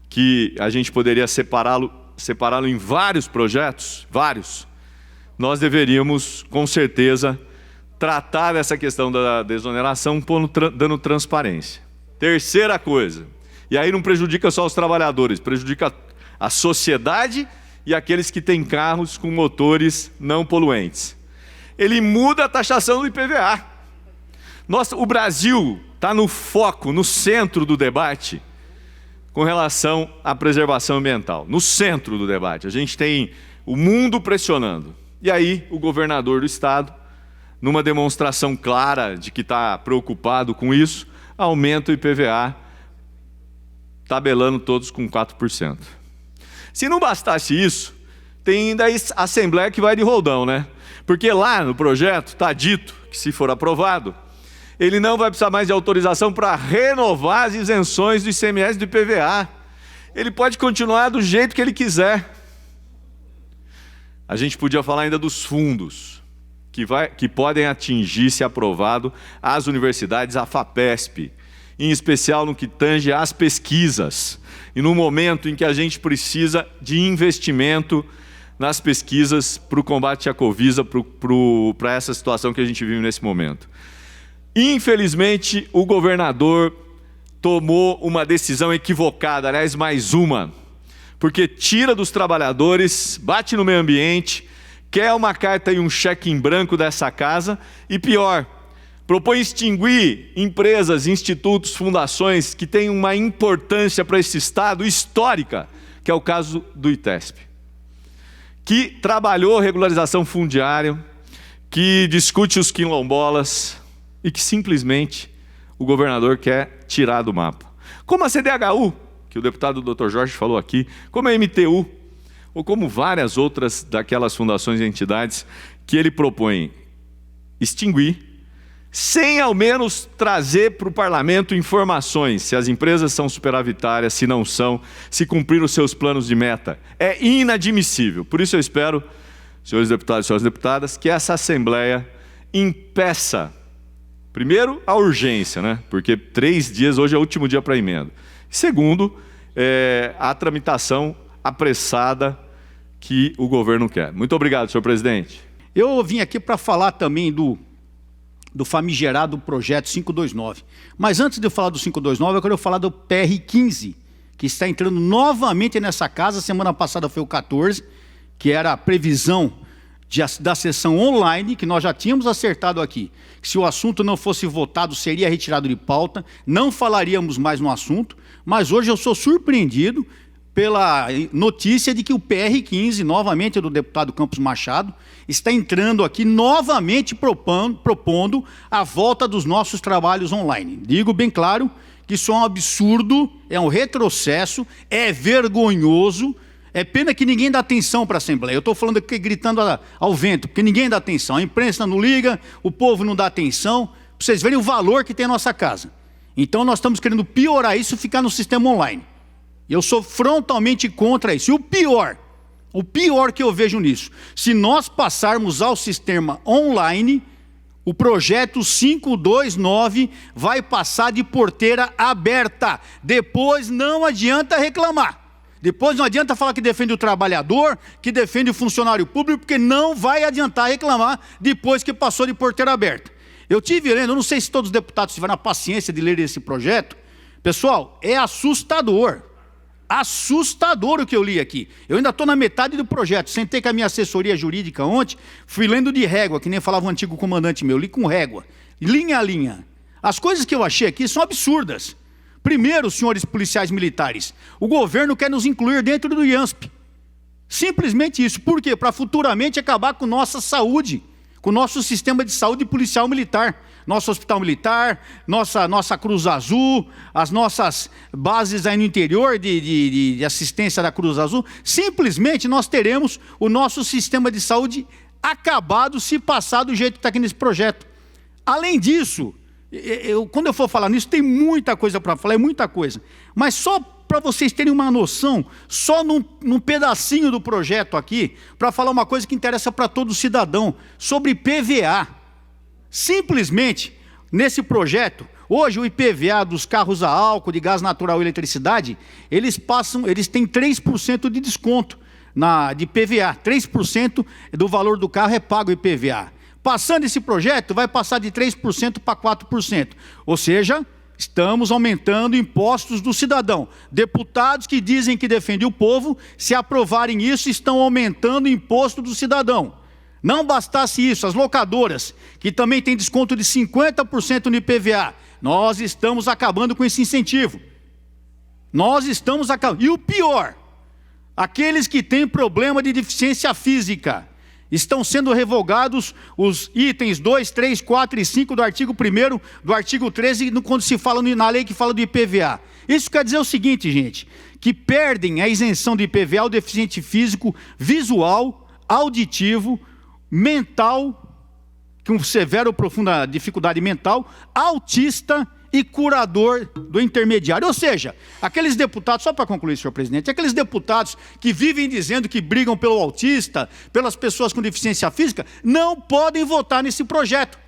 que a gente poderia separá-lo em vários projetos, nós deveríamos, com certeza, tratar dessa questão da desoneração dando transparência. Terceira coisa, e aí não prejudica só os trabalhadores, prejudica a sociedade e aqueles que têm carros com motores não poluentes. Ele muda a taxação do IPVA. O Brasil está no foco, no centro do debate com relação à preservação ambiental. No centro do debate. A gente tem o mundo pressionando. E aí o governador do estado, numa demonstração clara de que está preocupado com isso, aumenta o IPVA, tabelando todos com 4%. Se não bastasse isso, tem ainda a Assembleia que vai de roldão, né? Porque lá no projeto está dito que, se for aprovado, ele não vai precisar mais de autorização para renovar as isenções do ICMS e do IPVA. Ele pode continuar do jeito que ele quiser. A gente podia falar ainda dos fundos, que podem atingir, se aprovado, as universidades, a FAPESP, em especial no que tange às pesquisas, e no momento em que a gente precisa de investimento nas pesquisas para o combate à Covisa, para essa situação que a gente vive nesse momento. Infelizmente, o governador tomou uma decisão equivocada, aliás, mais uma, porque tira dos trabalhadores, bate no meio ambiente, quer uma carta e um cheque em branco dessa casa, e pior, propõe extinguir empresas, institutos, fundações que têm uma importância para esse Estado histórica, que é o caso do ITESP, que trabalhou regularização fundiária, que discute os quilombolas e que simplesmente o governador quer tirar do mapa. Como a CDHU, que o deputado Dr. Jorge falou aqui, como a MTU, ou como várias outras daquelas fundações e entidades que ele propõe extinguir, sem ao menos trazer para o parlamento informações se as empresas são superavitárias, se não são, se cumpriram os seus planos de meta. É inadmissível. Por isso eu espero, senhores deputados e senhoras deputadas, que essa Assembleia impeça, primeiro, a urgência, né? Porque 3 dias, hoje é o último dia para a emenda. Segundo, a tramitação apressada que o governo quer. Muito obrigado, senhor presidente. Eu vim aqui para falar também do famigerado projeto 529. Mas antes de eu falar do 529, eu quero falar do PR-15, que está entrando novamente nessa casa. Semana passada foi o 14, que era a previsão da sessão online, que nós já tínhamos acertado aqui, que se o assunto não fosse votado, seria retirado de pauta, não falaríamos mais no assunto, mas hoje eu sou surpreendido pela notícia de que o PR-15, novamente do deputado Campos Machado, está entrando aqui novamente propondo a volta dos nossos trabalhos online. Digo bem claro que isso é um absurdo, é um retrocesso, é vergonhoso. É pena que ninguém dá atenção para a Assembleia. Eu estou falando aqui gritando ao vento, porque ninguém dá atenção. A imprensa não liga, o povo não dá atenção, para vocês verem o valor que tem a nossa casa. Então nós estamos querendo piorar isso e ficar no sistema online. Eu sou frontalmente contra isso. E o pior que eu vejo nisso, se nós passarmos ao sistema online, o projeto 529 vai passar de porteira aberta. Depois não adianta reclamar. Depois não adianta falar que defende o trabalhador, que defende o funcionário público, porque não vai adiantar reclamar depois que passou de porteira aberta. Eu tive lendo, eu não sei se todos os deputados tiveram a paciência de ler esse projeto. Pessoal, é assustador. Assustador o que eu li aqui. Eu ainda estou na metade do projeto. Sentei com a minha assessoria jurídica ontem, fui lendo de régua, que nem falava o antigo comandante meu, li com régua, linha a linha. As coisas que eu achei aqui são absurdas. Primeiro, senhores policiais militares, o governo quer nos incluir dentro do IANSP. Simplesmente isso. Por quê? Para futuramente acabar com nossa saúde, com o nosso sistema de saúde policial militar. Nosso hospital militar, nossa Cruz Azul, as nossas bases aí no interior de assistência da Cruz Azul. Simplesmente nós teremos o nosso sistema de saúde acabado se passar do jeito que está aqui nesse projeto. Além disso, quando eu for falar nisso, tem muita coisa para falar, é muita coisa. Mas só para vocês terem uma noção, só num pedacinho do projeto aqui, para falar uma coisa que interessa para todo cidadão, sobre IPVA. Simplesmente, nesse projeto, hoje o IPVA dos carros a álcool, de gás natural e eletricidade, eles têm 3% de desconto de IPVA. 3% do valor do carro é pago IPVA. Passando esse projeto, vai passar de 3% para 4%. Ou seja, estamos aumentando impostos do cidadão. Deputados que dizem que defendem o povo, se aprovarem isso, estão aumentando o imposto do cidadão. Não bastasse isso, as locadoras, que também têm desconto de 50% no IPVA, nós estamos acabando com esse incentivo. Nós estamos acabando. E o pior, aqueles que têm problema de deficiência física, estão sendo revogados os itens 2, 3, 4 e 5 do artigo 1º, do artigo 13, quando se fala na lei que fala do IPVA. Isso quer dizer o seguinte, gente, que perdem a isenção do IPVA o deficiente físico, visual, auditivo, mental, com severa ou profunda dificuldade mental, autista e curador do intermediário. Ou seja, aqueles deputados, só para concluir, senhor presidente, aqueles deputados que vivem dizendo que brigam pelo autista, pelas pessoas com deficiência física, não podem votar nesse projeto,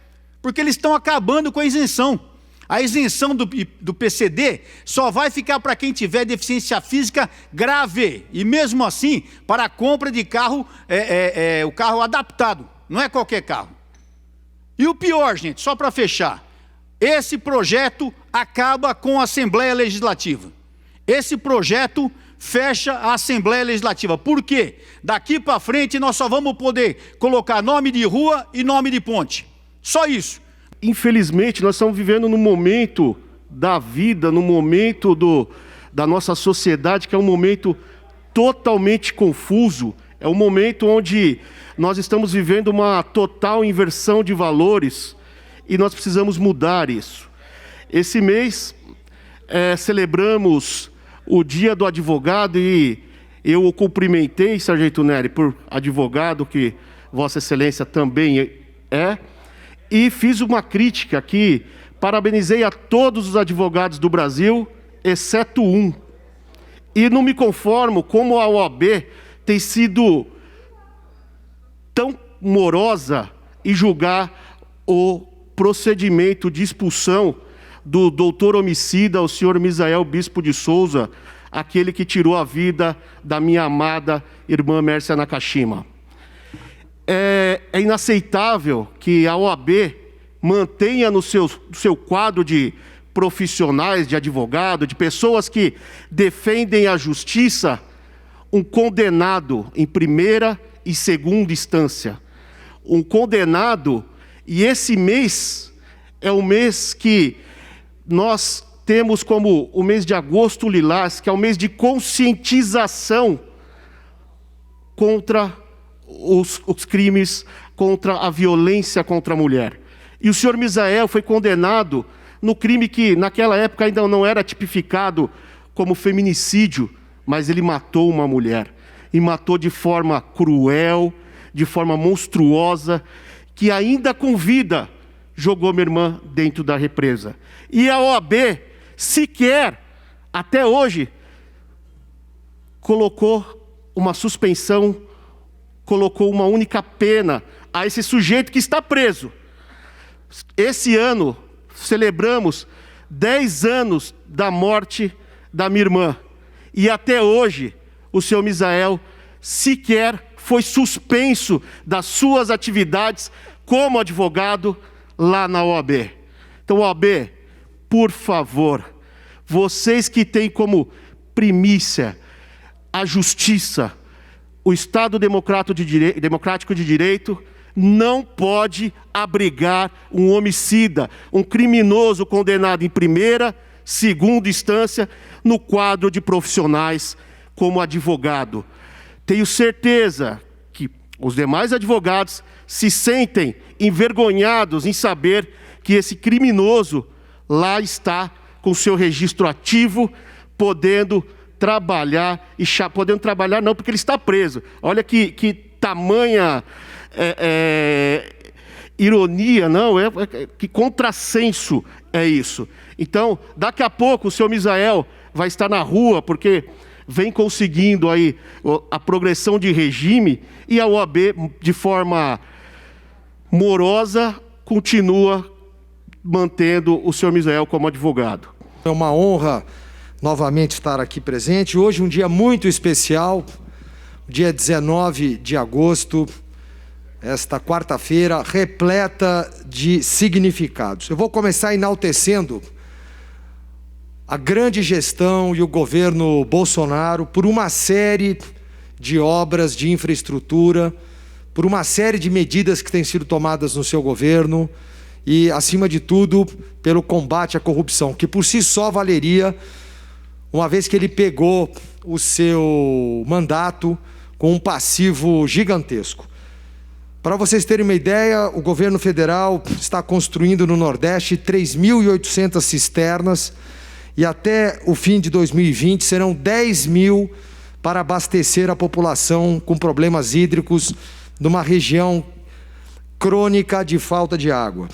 porque eles estão acabando com a isenção. A isenção do PCD só vai ficar para quem tiver deficiência física grave, e mesmo assim, para a compra de carro, o carro adaptado, não é qualquer carro. E o pior, gente, só para fechar, esse projeto acaba com a Assembleia Legislativa. Esse projeto fecha a Assembleia Legislativa. Por quê? Daqui para frente nós só vamos poder colocar nome de rua e nome de ponte. Só isso. Infelizmente, nós estamos vivendo num momento da vida, num momento da nossa sociedade, que é um momento totalmente confuso. É um momento onde nós estamos vivendo uma total inversão de valores e nós precisamos mudar isso. Esse mês celebramos o Dia do Advogado e eu o cumprimentei, Sargento Nery, por advogado, que Vossa Excelência também é, e fiz uma crítica aqui, parabenizei a todos os advogados do Brasil, exceto um. E não me conformo como a OAB tem sido tão morosa em julgar o procedimento de expulsão do doutor homicida, o senhor Misael Bispo de Souza, aquele que tirou a vida da minha amada irmã Mércia Nakashima. É inaceitável que a OAB mantenha no seu quadro de profissionais, de advogado, de pessoas que defendem a justiça, um condenado em primeira e segunda instância. Um condenado. E esse mês é o mês que nós temos como o mês de agosto lilás, que é o mês de conscientização contra os crimes, contra a violência contra a mulher. E o senhor Misael foi condenado no crime que naquela época ainda não era tipificado como feminicídio, mas ele matou uma mulher. E matou de forma cruel, de forma monstruosa, que ainda com vida jogou minha irmã dentro da represa. E a OAB sequer, até hoje, colocou uma suspensão, colocou uma única pena a esse sujeito que está preso. Esse ano, celebramos 10 anos da morte da minha irmã. E até hoje, o senhor Misael sequer foi suspenso das suas atividades como advogado lá na OAB. Então, OAB, por favor, vocês que têm como primícia a justiça, o Estado democrático de direito, não pode abrigar um homicida, um criminoso condenado em primeira, segunda instância, no quadro de profissionais como advogado. Tenho certeza que os demais advogados se sentem envergonhados em saber que esse criminoso lá está com seu registro ativo, podendo trabalhar, podendo trabalhar não, porque ele está preso. Olha que tamanha ironia, não, que contrassenso é isso. Então, daqui a pouco o senhor Misael vai estar na rua, porque vem conseguindo aí a progressão de regime, e a OAB, de forma morosa, continua mantendo o senhor Misael como advogado. É uma honra novamente estar aqui presente. Hoje um dia muito especial, dia 19 de agosto, esta quarta-feira repleta de significados. Eu vou começar enaltecendo a grande gestão e o governo Bolsonaro por uma série de obras de infraestrutura, por uma série de medidas que têm sido tomadas no seu governo e, acima de tudo, pelo combate à corrupção, que por si só valeria, uma vez que ele pegou o seu mandato com um passivo gigantesco. Para vocês terem uma ideia, o governo federal está construindo no Nordeste 3.800 cisternas, e até o fim de 2020 serão 10 mil para abastecer a população com problemas hídricos numa região crônica de falta de água.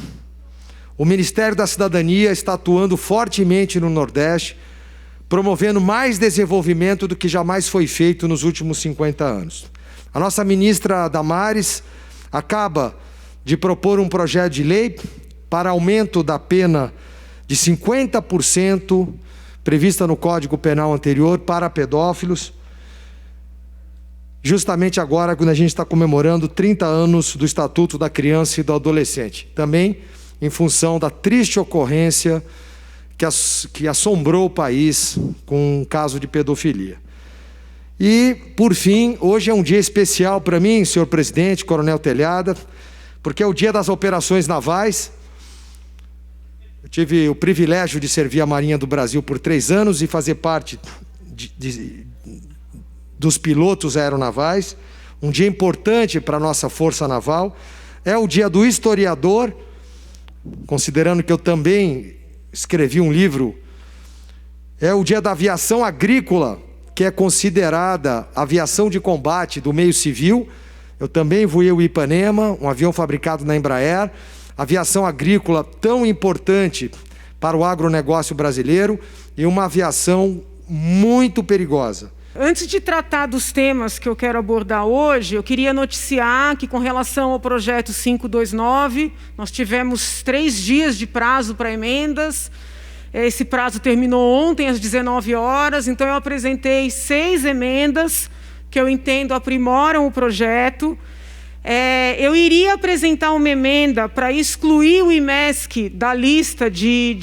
O Ministério da Cidadania está atuando fortemente no Nordeste, promovendo mais desenvolvimento do que jamais foi feito nos últimos 50 anos. A nossa ministra Damares acaba de propor um projeto de lei para aumento da pena de 50% prevista no Código Penal anterior para pedófilos, justamente agora quando a gente está comemorando 30 anos do Estatuto da Criança e do Adolescente, também em função da triste ocorrência que assombrou o país com um caso de pedofilia. E, por fim, hoje é um dia especial para mim, senhor presidente, coronel Telhada, porque é o dia das operações navais. Eu tive o privilégio de servir a Marinha do Brasil por 3 anos e fazer parte dos pilotos aeronavais. Um dia importante para a nossa Força Naval. É o dia do historiador, considerando que eu também escrevi um livro. É o dia da aviação agrícola, que é considerada aviação de combate do meio civil. Eu também voei o Ipanema, um avião fabricado na Embraer. Aviação agrícola tão importante para o agronegócio brasileiro e uma aviação muito perigosa. Antes de tratar dos temas que eu quero abordar hoje, eu queria noticiar que, com relação ao projeto 529, nós tivemos 3 dias de prazo para emendas. Esse prazo terminou ontem às 19 horas, então eu apresentei 6 emendas que eu entendo aprimoram o projeto. Eu iria apresentar uma emenda para excluir o IMESC da lista de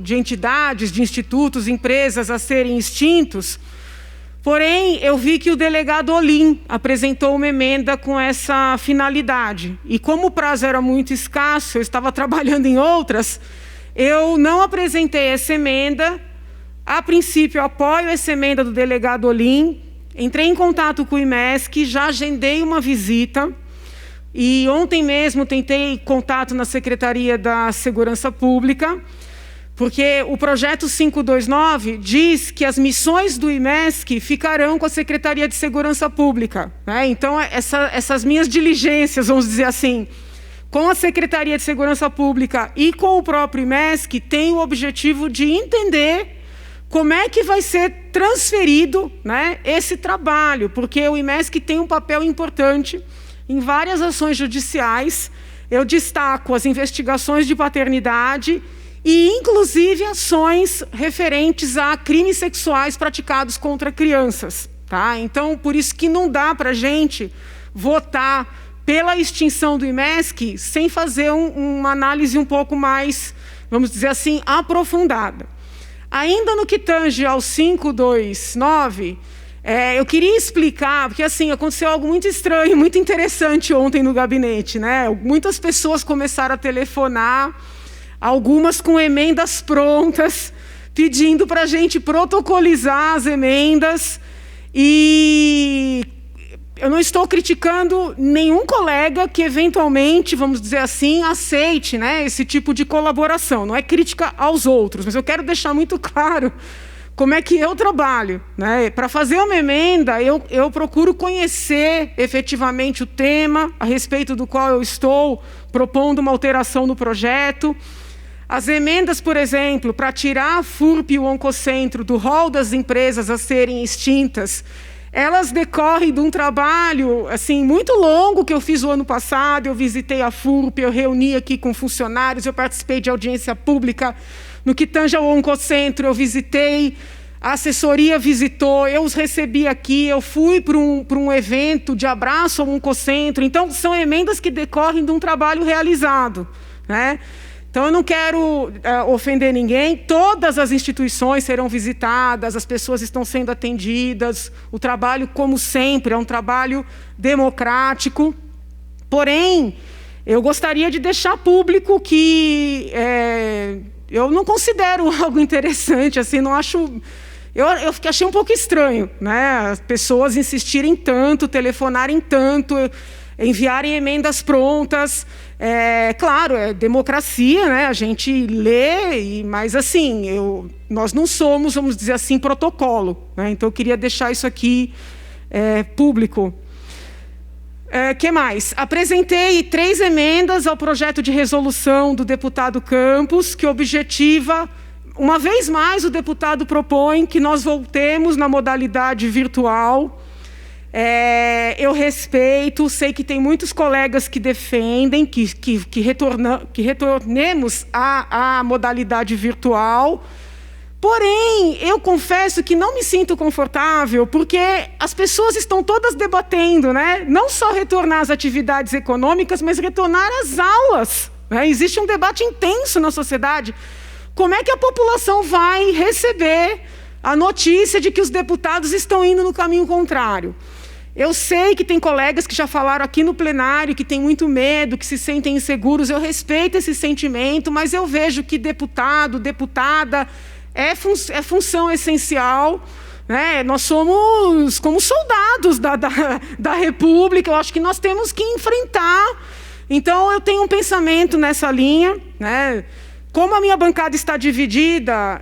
entidades, de institutos, empresas a serem extintos. Porém, eu vi que o delegado Olim apresentou uma emenda com essa finalidade. E como o prazo era muito escasso, eu estava trabalhando em outras, eu não apresentei essa emenda. A princípio, eu apoio essa emenda do delegado Olim. Entrei em contato com o IMESC, já agendei uma visita. E ontem mesmo tentei contato na Secretaria da Segurança Pública, porque o projeto 529 diz que as missões do IMESC ficarão com a Secretaria de Segurança Pública, né? Então, essas minhas diligências, vamos dizer assim, com a Secretaria de Segurança Pública e com o próprio IMESC, tem o objetivo de entender como é que vai ser transferido, né, esse trabalho, porque o IMESC tem um papel importante em várias ações judiciais. Eu destaco as investigações de paternidade e, inclusive, ações referentes a crimes sexuais praticados contra crianças. Tá? Então, por isso que não dá para a gente votar pela extinção do IMESC sem fazer uma análise um pouco mais, vamos dizer assim, aprofundada. Ainda no que tange ao 529, eu queria explicar, porque assim, aconteceu algo muito estranho, muito interessante ontem no gabinete, né? Muitas pessoas começaram a telefonar, algumas com emendas prontas, pedindo para a gente protocolizar as emendas. E eu não estou criticando nenhum colega que eventualmente, vamos dizer assim, aceite, né, esse tipo de colaboração. Não é crítica aos outros, mas eu quero deixar muito claro como é que eu trabalho, né? Para fazer uma emenda, eu procuro conhecer efetivamente o tema a respeito do qual eu estou propondo uma alteração no projeto. As emendas, por exemplo, para tirar a FURP e o Oncocentro do rol das empresas a serem extintas, elas decorrem de um trabalho assim, muito longo que eu fiz o ano passado. Eu visitei a FURP, eu reuni aqui com funcionários, eu participei de audiência pública. No que tange ao Oncocentro, eu visitei, a assessoria visitou, eu os recebi aqui, eu fui para um evento de abraço ao Oncocentro. Então, são emendas que decorrem de um trabalho realizado, né? Então, eu não quero ofender ninguém, todas as instituições serão visitadas, as pessoas estão sendo atendidas, o trabalho, como sempre, é um trabalho democrático. Porém, eu gostaria de deixar público que eu não considero algo interessante, assim, não acho... Eu achei um pouco estranho, né? As pessoas insistirem tanto, telefonarem tanto, enviarem emendas prontas. Claro, é democracia, né? A gente lê, mas assim, nós não somos, vamos dizer assim, protocolo, né? Então eu queria deixar isso aqui público. Que mais? Apresentei 3 emendas ao projeto de resolução do deputado Campos, que objetiva, uma vez mais, o deputado propõe que nós voltemos na modalidade virtual. Eu respeito, sei que tem muitos colegas que defendem que retornemos à modalidade virtual. Porém, eu confesso que não me sinto confortável, porque as pessoas estão todas debatendo, né? Não só retornar às atividades econômicas, mas retornar às aulas, né? Existe um debate intenso na sociedade. Como é que a população vai receber a notícia de que os deputados estão indo no caminho contrário? Eu sei que tem colegas que já falaram aqui no plenário que têm muito medo, que se sentem inseguros. Eu respeito esse sentimento, mas eu vejo que deputado, deputada, é função essencial, né? Nós somos como soldados da República. Eu acho que nós temos que enfrentar. Então, eu tenho um pensamento nessa linha, né? Como a minha bancada está dividida,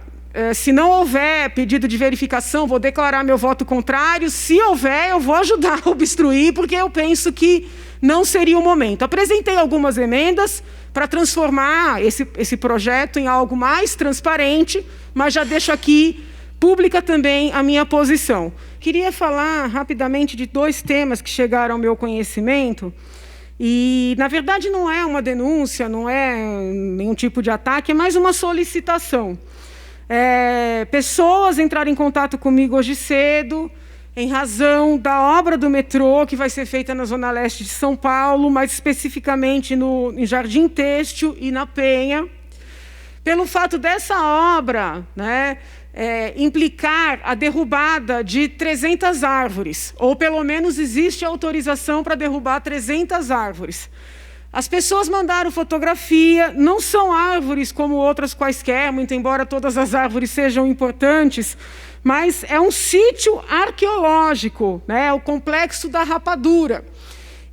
se não houver pedido de verificação, vou declarar meu voto contrário. Se houver, eu vou ajudar a obstruir, porque eu penso que não seria o momento. Apresentei algumas emendas para transformar esse projeto em algo mais transparente, mas já deixo aqui pública também a minha posição. Queria falar rapidamente de 2 temas que chegaram ao meu conhecimento. E, na verdade, não é uma denúncia, não é nenhum tipo de ataque, é mais uma solicitação. Pessoas entraram em contato comigo hoje cedo, em razão da obra do metrô, que vai ser feita na Zona Leste de São Paulo, mais especificamente em Jardim Têxtil e na Penha. Pelo fato dessa obra, né, implicar a derrubada de 300 árvores, ou pelo menos existe autorização para derrubar 300 árvores. As pessoas mandaram fotografia, não são árvores como outras quaisquer, muito embora todas as árvores sejam importantes, mas é um sítio arqueológico, né, o Complexo da Rapadura.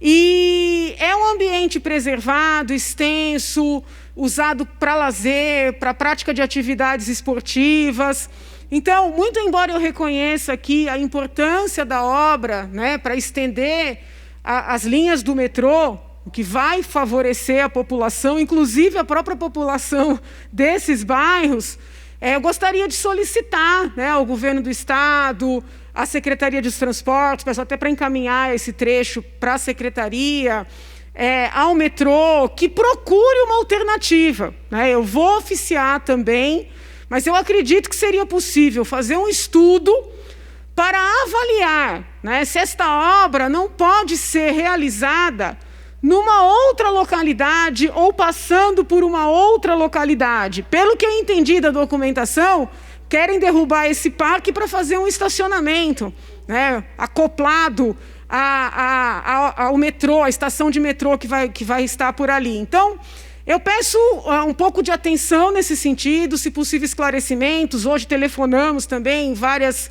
E é um ambiente preservado, extenso, usado para lazer, para prática de atividades esportivas. Então, muito embora eu reconheça aqui a importância da obra, né, para estender as linhas do metrô, o que vai favorecer a população, inclusive a própria população desses bairros, eu gostaria de solicitar, né, ao governo do Estado, à Secretaria dos Transportes, peço até para encaminhar esse trecho para a Secretaria, ao metrô, que procure uma alternativa, né? Eu vou oficiar também, mas eu acredito que seria possível fazer um estudo para avaliar, né, se esta obra não pode ser realizada numa outra localidade ou passando por uma outra localidade. Pelo que eu entendi da documentação, querem derrubar esse parque para fazer um estacionamento, né, acoplado ao metrô, a estação de metrô que vai estar por ali. Então, eu peço um pouco de atenção nesse sentido, se possível esclarecimentos. Hoje telefonamos também em vários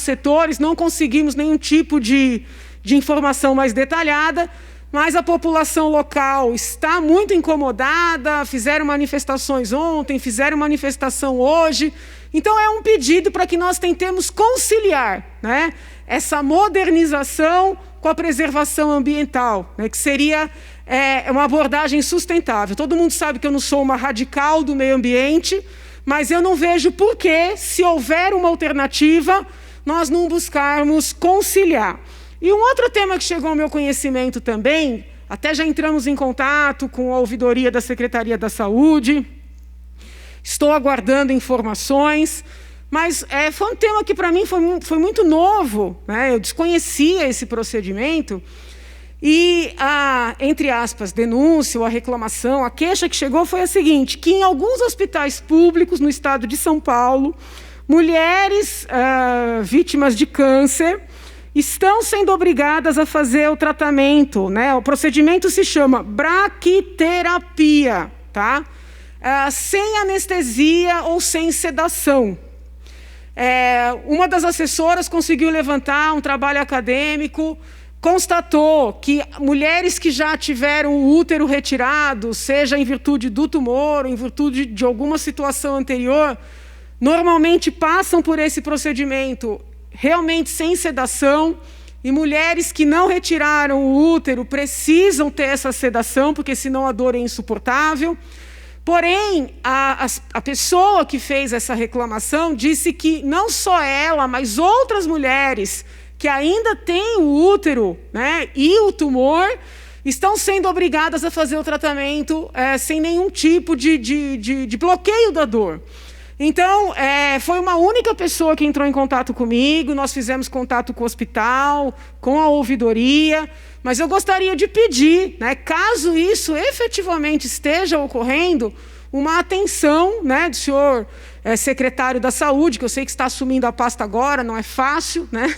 setores, não conseguimos nenhum tipo de informação mais detalhada, mas a população local está muito incomodada, fizeram manifestações ontem, fizeram manifestação hoje. Então, é um pedido para que nós tentemos conciliar, né, essa modernização com a preservação ambiental, né, que seria uma abordagem sustentável. Todo mundo sabe que eu não sou uma radical do meio ambiente, mas eu não vejo por que, se houver uma alternativa, nós não buscarmos conciliar. E um outro tema que chegou ao meu conhecimento também, até já entramos em contato com a ouvidoria da Secretaria da Saúde, estou aguardando informações, mas foi um tema que para mim foi muito novo, né? Eu desconhecia esse procedimento, e a, entre aspas, denúncia ou a reclamação, a queixa que chegou foi a seguinte, que em alguns hospitais públicos no estado de São Paulo, mulheres vítimas de câncer estão sendo obrigadas a fazer o tratamento, né? O procedimento se chama braquiterapia, tá? Sem anestesia ou sem sedação. Uma das assessoras conseguiu levantar um trabalho acadêmico, constatou que mulheres que já tiveram o útero retirado, seja em virtude do tumor, ou em virtude de alguma situação anterior, normalmente passam por esse procedimento realmente sem sedação, e mulheres que não retiraram o útero precisam ter essa sedação, porque senão a dor é insuportável. Porém, a pessoa que fez essa reclamação disse que não só ela, mas outras mulheres que ainda têm o útero, né, e o tumor, estão sendo obrigadas a fazer o tratamento sem nenhum tipo de bloqueio da dor. Então, foi uma única pessoa que entrou em contato comigo, nós fizemos contato com o hospital, com a ouvidoria, mas eu gostaria de pedir, né, caso isso efetivamente esteja ocorrendo, uma atenção, né, do senhor secretário da Saúde, que eu sei que está assumindo a pasta agora, não é fácil, né,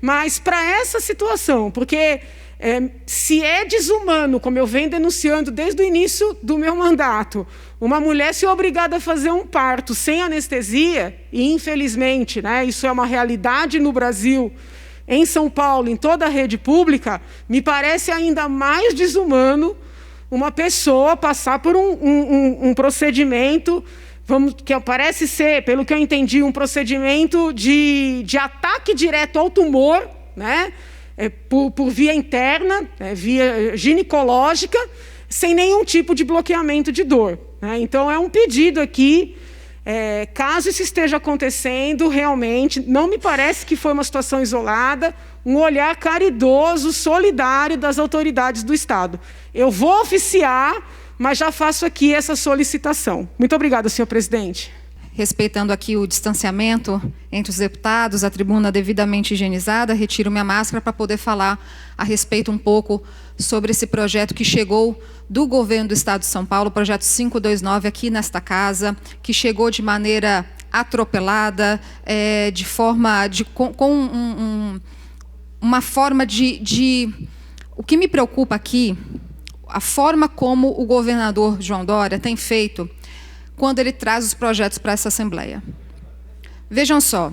mas para essa situação, porque se é desumano, como eu venho denunciando desde o início do meu mandato, uma mulher ser obrigada a fazer um parto sem anestesia, e infelizmente, né, isso é uma realidade no Brasil, em São Paulo, em toda a rede pública, me parece ainda mais desumano uma pessoa passar por um procedimento, que parece ser, pelo que eu entendi, um procedimento de ataque direto ao tumor, né, por via interna, via ginecológica, sem nenhum tipo de bloqueamento de dor, né? Então, é um pedido aqui, caso isso esteja acontecendo, realmente, não me parece que foi uma situação isolada, um olhar caridoso, solidário das autoridades do Estado. Eu vou oficiar, mas já faço aqui essa solicitação. Muito obrigada, senhor presidente. Respeitando aqui o distanciamento entre os deputados, a tribuna devidamente higienizada, retiro minha máscara para poder falar a respeito um pouco sobre esse projeto que chegou do governo do Estado de São Paulo, o projeto 529, aqui nesta casa, que chegou de maneira atropelada, uma forma de... O que me preocupa aqui, a forma como o governador João Dória tem feito quando ele traz os projetos para essa Assembleia. Vejam só,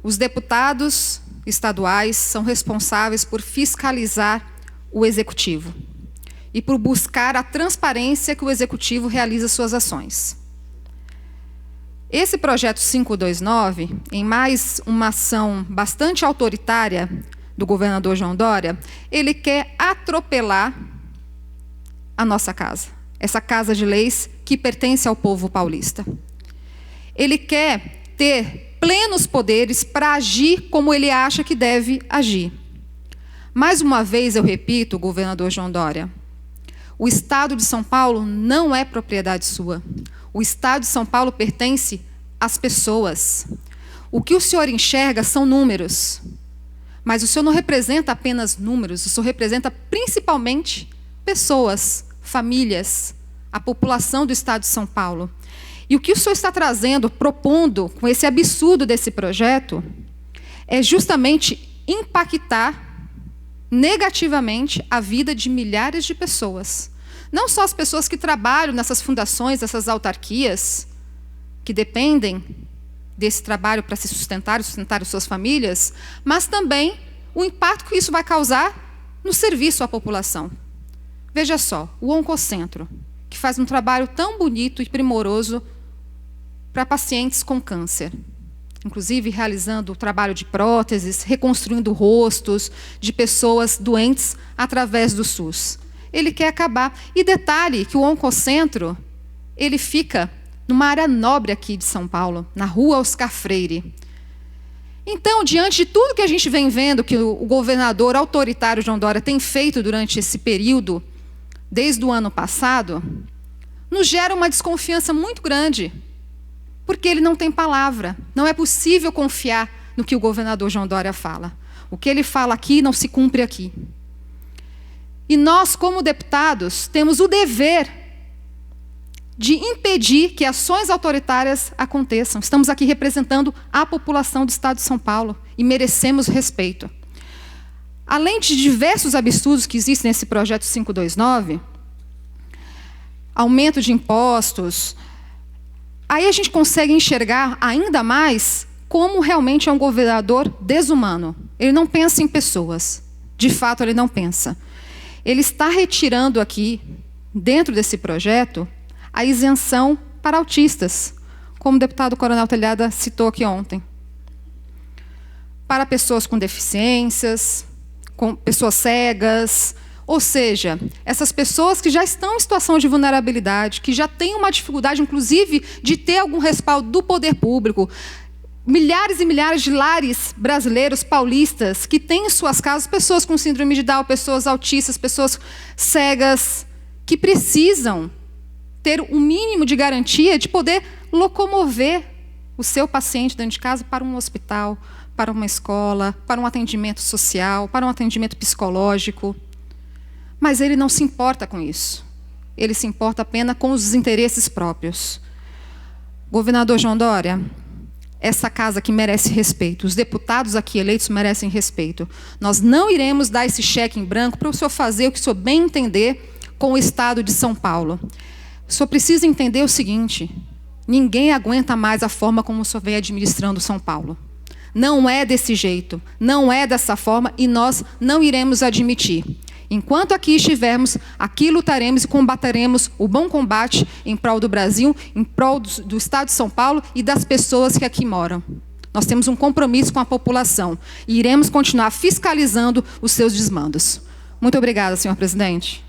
os deputados estaduais são responsáveis por fiscalizar o Executivo e por buscar a transparência que o Executivo realiza suas ações. Esse projeto 529, em mais uma ação bastante autoritária do governador João Dória, ele quer atropelar a nossa casa, essa casa de leis que pertence ao povo paulista. Ele quer ter plenos poderes para agir como ele acha que deve agir. Mais uma vez, eu repito, governador João Dória, o Estado de São Paulo não é propriedade sua. O Estado de São Paulo pertence às pessoas. O que o senhor enxerga são números, mas o senhor não representa apenas números, o senhor representa principalmente pessoas, famílias, a população do Estado de São Paulo. E o que o senhor está trazendo, propondo, com esse absurdo desse projeto, é justamente impactar negativamente a vida de milhares de pessoas. Não só as pessoas que trabalham nessas fundações, essas autarquias, que dependem desse trabalho para se sustentar as suas famílias, mas também o impacto que isso vai causar no serviço à população. Veja só, o Oncocentro, que faz um trabalho tão bonito e primoroso para pacientes com câncer, inclusive realizando o trabalho de próteses, reconstruindo rostos de pessoas doentes através do SUS. Ele quer acabar. E detalhe que o Oncocentro, ele fica numa área nobre aqui de São Paulo, na Rua Oscar Freire. Então, diante de tudo que a gente vem vendo que o governador autoritário João Dória tem feito durante esse período, desde o ano passado, nos gera uma desconfiança muito grande, porque ele não tem palavra. Não é possível confiar no que o governador João Dória fala. O que ele fala aqui não se cumpre aqui. E nós, como deputados, temos o dever de impedir que ações autoritárias aconteçam. Estamos aqui representando a população do Estado de São Paulo e merecemos respeito. Além de diversos absurdos que existem nesse projeto 529, aumento de impostos, aí a gente consegue enxergar ainda mais como realmente é um governador desumano. Ele não pensa em pessoas. De fato, ele não pensa. Ele está retirando aqui, dentro desse projeto, a isenção para autistas, como o deputado Coronel Telhada citou aqui ontem. Para pessoas com deficiências, com pessoas cegas, ou seja, essas pessoas que já estão em situação de vulnerabilidade, que já têm uma dificuldade, inclusive, de ter algum respaldo do poder público. Milhares e milhares de lares brasileiros, paulistas, que têm em suas casas pessoas com síndrome de Down, pessoas autistas, pessoas cegas, que precisam ter um mínimo de garantia de poder locomover o seu paciente dentro de casa para um hospital, para uma escola, para um atendimento social, para um atendimento psicológico. Mas ele não se importa com isso. Ele se importa apenas com os interesses próprios. Governador João Dória, essa casa aqui merece respeito. Os deputados aqui eleitos merecem respeito. Nós não iremos dar esse cheque em branco para o senhor fazer o que o senhor bem entender com o Estado de São Paulo. O senhor precisa entender o seguinte: ninguém aguenta mais a forma como o senhor vem administrando São Paulo. Não é desse jeito, não é dessa forma e nós não iremos admitir. Enquanto aqui estivermos, aqui lutaremos e combateremos o bom combate em prol do Brasil, em prol do Estado de São Paulo e das pessoas que aqui moram. Nós temos um compromisso com a população e iremos continuar fiscalizando os seus desmandos. Muito obrigada, senhor presidente.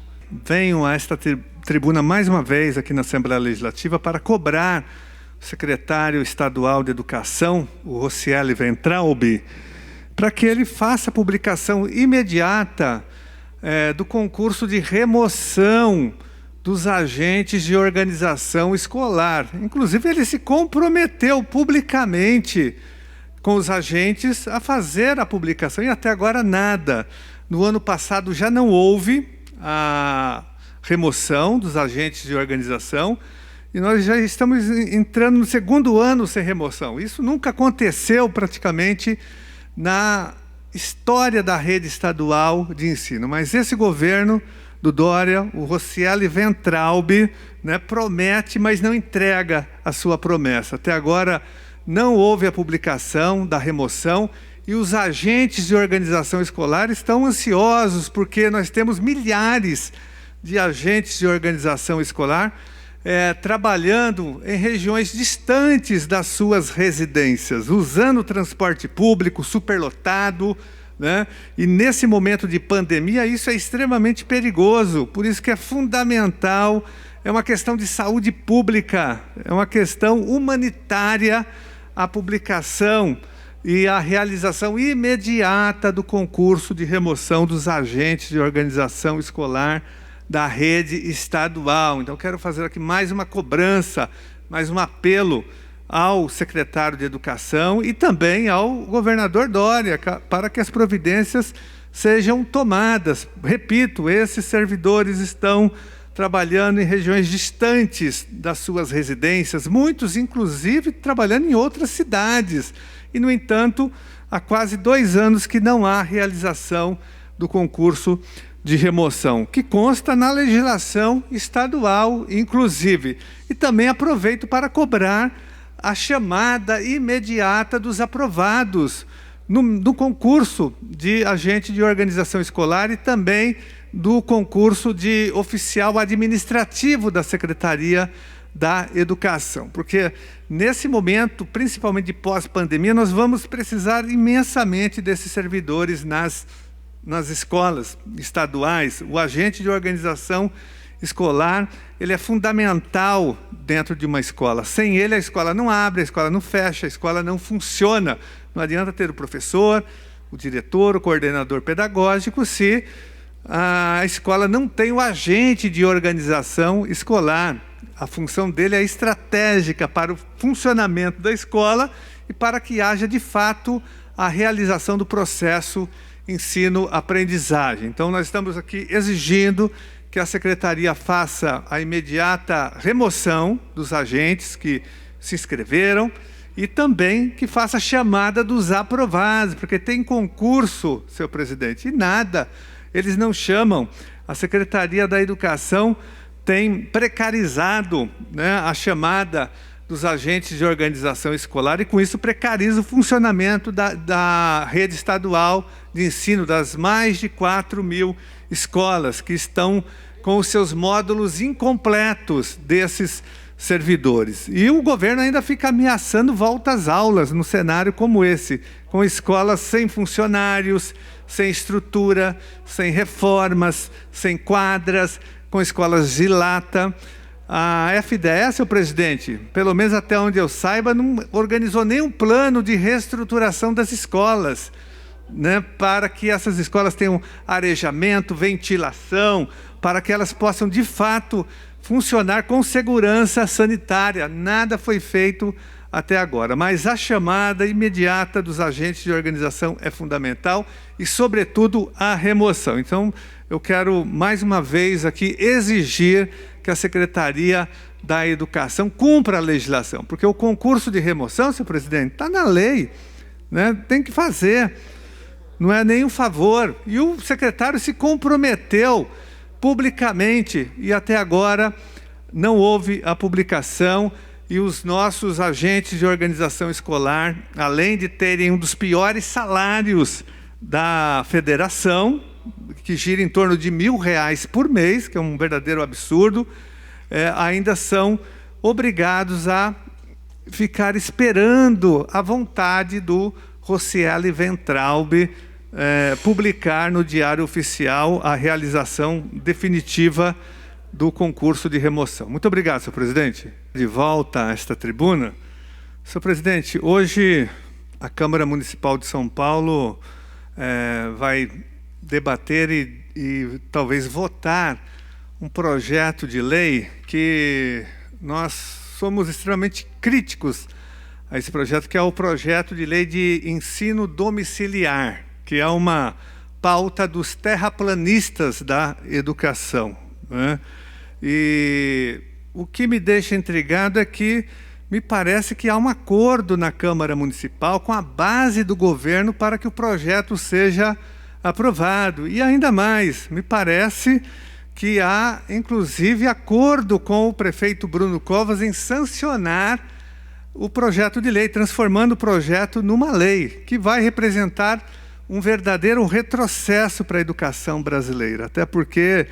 Venho a esta tribuna mais uma vez aqui na Assembleia Legislativa para cobrar o secretário estadual de Educação, o Rocieli Ventralbi, para que ele faça a publicação imediata do concurso de remoção dos agentes de organização escolar. Inclusive, ele se comprometeu publicamente com os agentes a fazer a publicação, e até agora nada. No ano passado já não houve a remoção dos agentes de organização, e nós já estamos entrando no segundo ano sem remoção. Isso nunca aconteceu praticamente na história da rede estadual de ensino. Mas esse governo do Dória, o Rocieli Ventralbi, promete, mas não entrega a sua promessa. Até agora não houve a publicação da remoção e os agentes de organização escolar estão ansiosos porque nós temos milhares de agentes de organização escolar trabalhando em regiões distantes das suas residências, usando o transporte público superlotado, e nesse momento de pandemia isso é extremamente perigoso. Por isso que é fundamental, é uma questão de saúde pública, é uma questão humanitária, a publicação e a realização imediata do concurso de remoção dos agentes de organização escolar da rede estadual. Então, quero fazer aqui mais uma cobrança, mais um apelo ao secretário de Educação e também ao governador Dória, para que as providências sejam tomadas. Repito, esses servidores estão trabalhando em regiões distantes das suas residências, muitos, inclusive, trabalhando em outras cidades. E, no entanto, há quase 2 anos que não há realização do concurso de remoção, que consta na legislação estadual, inclusive. E também aproveito para cobrar a chamada imediata dos aprovados no concurso de agente de organização escolar e também do concurso de oficial administrativo da Secretaria da Educação. Porque, nesse momento, principalmente de pós-pandemia, nós vamos precisar imensamente desses servidores nas escolas estaduais. O agente de organização escolar, ele é fundamental dentro de uma escola. Sem ele, a escola não abre, a escola não fecha, a escola não funciona. Não adianta ter o professor, o diretor, o coordenador pedagógico, se a escola não tem o agente de organização escolar. A função dele é estratégica para o funcionamento da escola e para que haja, de fato, a realização do processo ensino-aprendizagem. Então, nós estamos aqui exigindo que a Secretaria faça a imediata remoção dos agentes que se inscreveram e também que faça a chamada dos aprovados, porque tem concurso, senhor presidente, e nada, eles não chamam. A Secretaria da Educação tem precarizado, né, a chamada dos agentes de organização escolar e, com isso, precariza o funcionamento da rede estadual de ensino, das mais de 4.000 escolas que estão com os seus módulos incompletos desses servidores. E o governo ainda fica ameaçando volta às aulas num cenário como esse, com escolas sem funcionários, sem estrutura, sem reformas, sem quadras, com escolas de lata. A FDE, senhor presidente, pelo menos até onde eu saiba, não organizou nenhum plano de reestruturação das escolas, né, para que essas escolas tenham arejamento, ventilação, para que elas possam, de fato, funcionar com segurança sanitária. Nada foi feito até agora, mas a chamada imediata dos agentes de organização é fundamental e, sobretudo, a remoção. Então, eu quero, mais uma vez aqui, exigir que a Secretaria da Educação cumpra a legislação, porque o concurso de remoção, senhor presidente, está na lei, né? Tem que fazer, não é nenhum favor. E o secretário se comprometeu publicamente e até agora não houve a publicação. E os nossos agentes de organização escolar, além de terem um dos piores salários da federação, que gira em torno de R$ 1.000 por mês, que é um verdadeiro absurdo, ainda são obrigados a ficar esperando a vontade do Rocieli Ventralbe publicar no Diário Oficial a realização definitiva do concurso de remoção. Muito obrigado, senhor presidente. De volta a esta tribuna. Senhor presidente, hoje a Câmara Municipal de São Paulo vai debater e talvez votar um projeto de lei que nós somos extremamente críticos a esse projeto, que é o projeto de lei de ensino domiciliar, que é uma pauta dos terraplanistas da educação, né? E o que me deixa intrigado é que me parece que há um acordo na Câmara Municipal com a base do governo para que o projeto seja aprovado. E ainda mais, me parece que há, inclusive, acordo com o prefeito Bruno Covas em sancionar o projeto de lei, transformando o projeto numa lei, que vai representar um verdadeiro retrocesso para a educação brasileira, até porque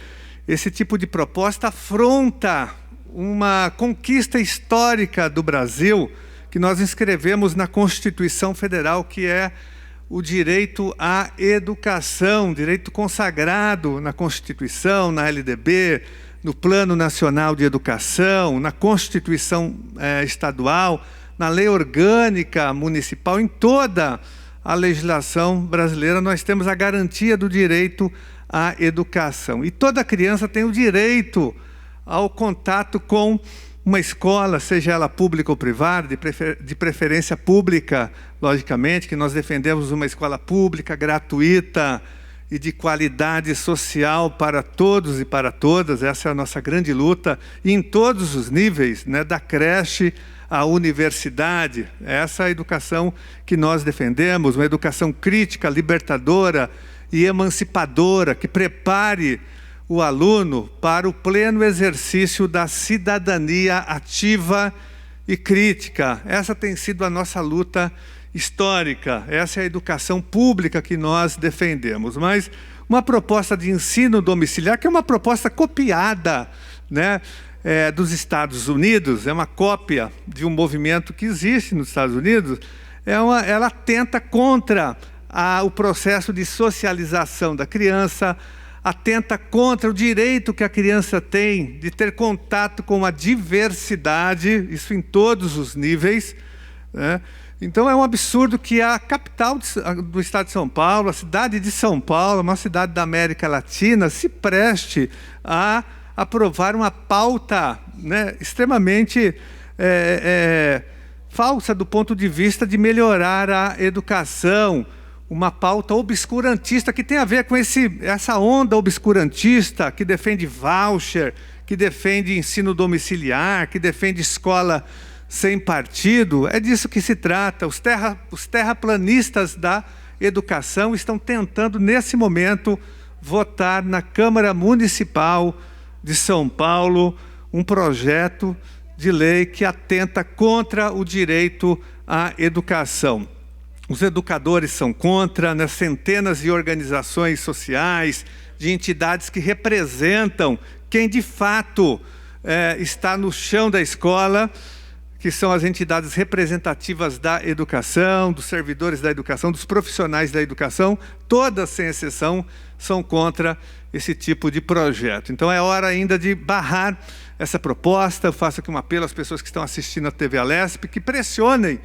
esse tipo de proposta afronta uma conquista histórica do Brasil, que nós inscrevemos na Constituição Federal, que é o direito à educação, direito consagrado na Constituição, na LDB, no Plano Nacional de Educação, na Constituição estadual, na Lei Orgânica Municipal, em toda a legislação brasileira, nós temos a garantia do direito à educação. E toda criança tem o direito ao contato com uma escola, seja ela pública ou privada, de preferência pública, logicamente, que nós defendemos uma escola pública, gratuita e de qualidade social para todos e para todas. Essa é a nossa grande luta, e em todos os níveis, né, da creche à universidade. Essa é a educação que nós defendemos, uma educação crítica, libertadora e emancipadora, que prepare o aluno para o pleno exercício da cidadania ativa e crítica. Essa tem sido a nossa luta histórica. Essa é a educação pública que nós defendemos. Mas uma proposta de ensino domiciliar, que é uma proposta copiada, né, dos Estados Unidos, é uma cópia de um movimento que existe nos Estados Unidos, ela atenta contra o processo de socialização da criança, atenta contra o direito que a criança tem de ter contato com a diversidade, isso em todos os níveis, né? Então é um absurdo que a capital do estado de São Paulo, a cidade de São Paulo, uma cidade da América Latina, se preste a aprovar uma pauta, né, extremamente falsa do ponto de vista de melhorar a educação, uma pauta obscurantista que tem a ver com essa onda obscurantista que defende voucher, que defende ensino domiciliar, que defende escola sem partido. É disso que se trata. Os terraplanistas da educação estão tentando, nesse momento, votar na Câmara Municipal de São Paulo um projeto de lei que atenta contra o direito à educação. Os educadores são contra, né? Centenas de organizações sociais, de entidades que representam quem de fato está no chão da escola, que são as entidades representativas da educação, dos servidores da educação, dos profissionais da educação, todas, sem exceção, são contra esse tipo de projeto. Então é hora ainda de barrar essa proposta. Eu faço aqui um apelo às pessoas que estão assistindo a TV Alesp, que pressionem,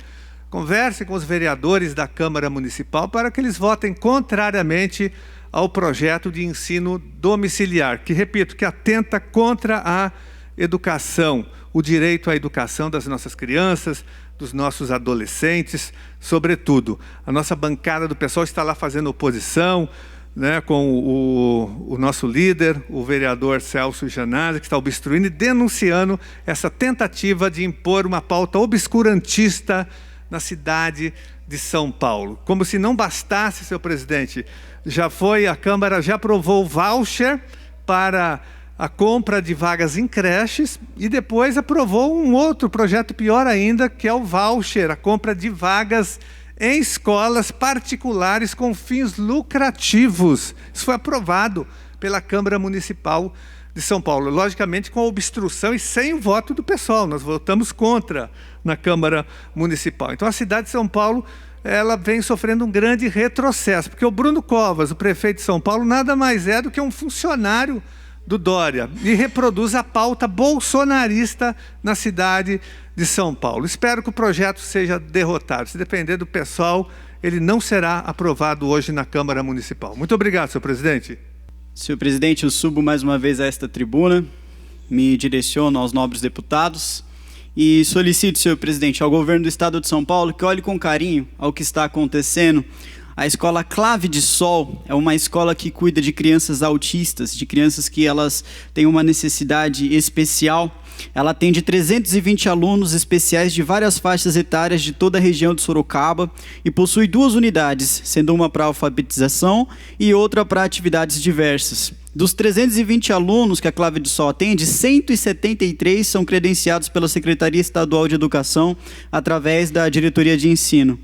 conversem com os vereadores da Câmara Municipal para que eles votem contrariamente ao projeto de ensino domiciliar, que, repito, que atenta contra a educação, o direito à educação das nossas crianças, dos nossos adolescentes, sobretudo. A nossa bancada do pessoal está lá fazendo oposição, né, com o nosso líder, o vereador Celso Janazzi, que está obstruindo e denunciando essa tentativa de impor uma pauta obscurantista na cidade de São Paulo. Como se não bastasse, senhor presidente, a Câmara já aprovou o voucher para a compra de vagas em creches e depois aprovou um outro projeto pior ainda, que é o voucher, a compra de vagas em escolas particulares com fins lucrativos. Isso foi aprovado pela Câmara Municipal de São Paulo, logicamente com a obstrução e sem o voto do pessoal. Nós votamos contra na Câmara Municipal. Então a cidade de São Paulo, ela vem sofrendo um grande retrocesso, porque o Bruno Covas, o prefeito de São Paulo, nada mais é do que um funcionário do Dória e reproduz a pauta bolsonarista na cidade de São Paulo. Espero que o projeto seja derrotado. Se depender do pessoal, ele não será aprovado hoje na Câmara Municipal. Muito obrigado, senhor presidente. Senhor presidente, eu subo mais uma vez a esta tribuna, me direciono aos nobres deputados e solicito, senhor presidente, ao governo do estado de São Paulo que olhe com carinho ao que está acontecendo. A escola Clave de Sol é uma escola que cuida de crianças autistas, de crianças que elas têm uma necessidade especial. Ela atende 320 alunos especiais de várias faixas etárias de toda a região de Sorocaba e possui 2 unidades, sendo uma para alfabetização e outra para atividades diversas. Dos 320 alunos que a Clave de Sol atende, 173 são credenciados pela Secretaria Estadual de Educação através da Diretoria de Ensino.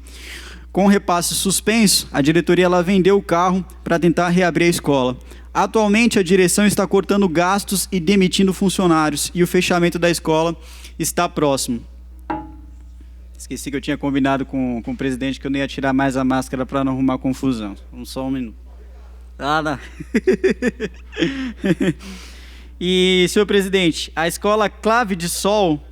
Com o repasse suspenso, a diretoria ela vendeu o carro para tentar reabrir a escola. Atualmente, a direção está cortando gastos e demitindo funcionários, e o fechamento da escola está próximo. Esqueci que eu tinha combinado com o presidente que eu não ia tirar mais a máscara para não arrumar confusão. Só um minuto. Não. E, senhor presidente, a escola Clave de Sol,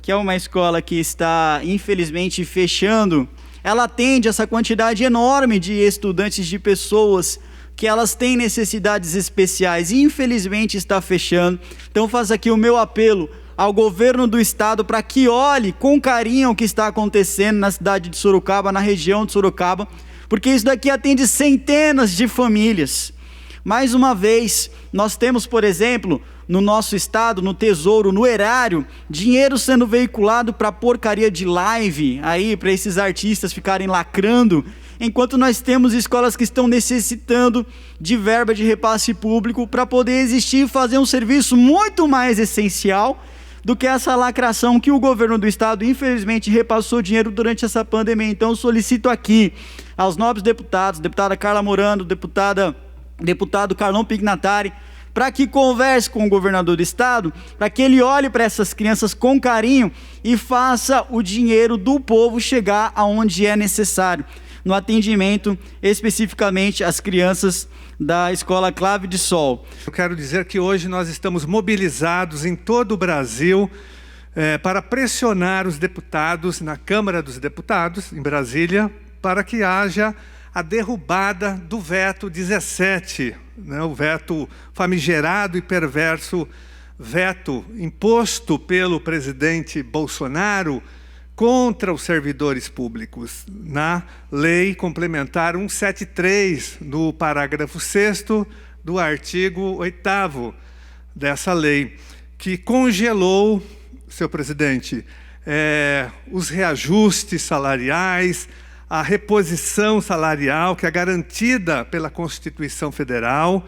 que é uma escola que está, infelizmente, fechando, ela atende essa quantidade enorme de estudantes, de pessoas que elas têm necessidades especiais e infelizmente está fechando. Então faço aqui o meu apelo ao governo do estado para que olhe com carinho o que está acontecendo na cidade de Sorocaba, na região de Sorocaba, porque isso daqui atende centenas de famílias. Mais uma vez, nós temos, por exemplo, no nosso estado, no Tesouro, no erário, dinheiro sendo veiculado para porcaria de live, aí para esses artistas ficarem lacrando, enquanto nós temos escolas que estão necessitando de verba de repasse público para poder existir e fazer um serviço muito mais essencial do que essa lacração que o governo do estado, infelizmente, repassou dinheiro durante essa pandemia. Então, eu solicito aqui aos nobres deputados, deputada Carla Morando, deputado Carlão Pignatari, para que converse com o governador do estado, para que ele olhe para essas crianças com carinho e faça o dinheiro do povo chegar aonde é necessário, no atendimento especificamente às crianças da Escola Clave de Sol. Eu quero dizer que hoje nós estamos mobilizados em todo o Brasil para pressionar os deputados na Câmara dos Deputados, em Brasília, para que haja a derrubada do veto 17, né, o veto famigerado e perverso veto imposto pelo presidente Bolsonaro contra os servidores públicos, na Lei Complementar 173, no parágrafo 6º do artigo 8º dessa lei, que congelou, senhor presidente, os reajustes salariais, a reposição salarial, que é garantida pela Constituição Federal,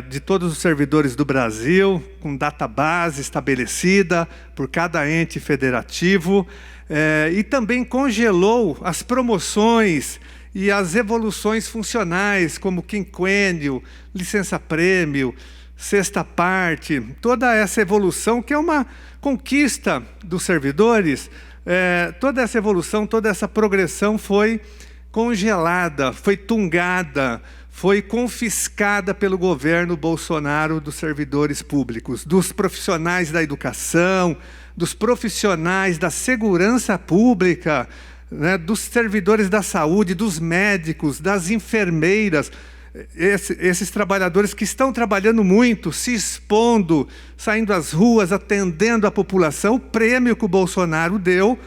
de todos os servidores do Brasil, com database estabelecida por cada ente federativo, e também congelou as promoções e as evoluções funcionais, como quinquênio, licença-prêmio, sexta parte, toda essa evolução, que é uma conquista dos servidores, toda essa evolução, toda essa progressão foi congelada, foi tungada, foi confiscada pelo governo Bolsonaro dos servidores públicos, dos profissionais da educação, dos profissionais da segurança pública, né, dos servidores da saúde, dos médicos, das enfermeiras, esses trabalhadores que estão trabalhando muito, se expondo, saindo às ruas, atendendo a população. O prêmio que o Bolsonaro deu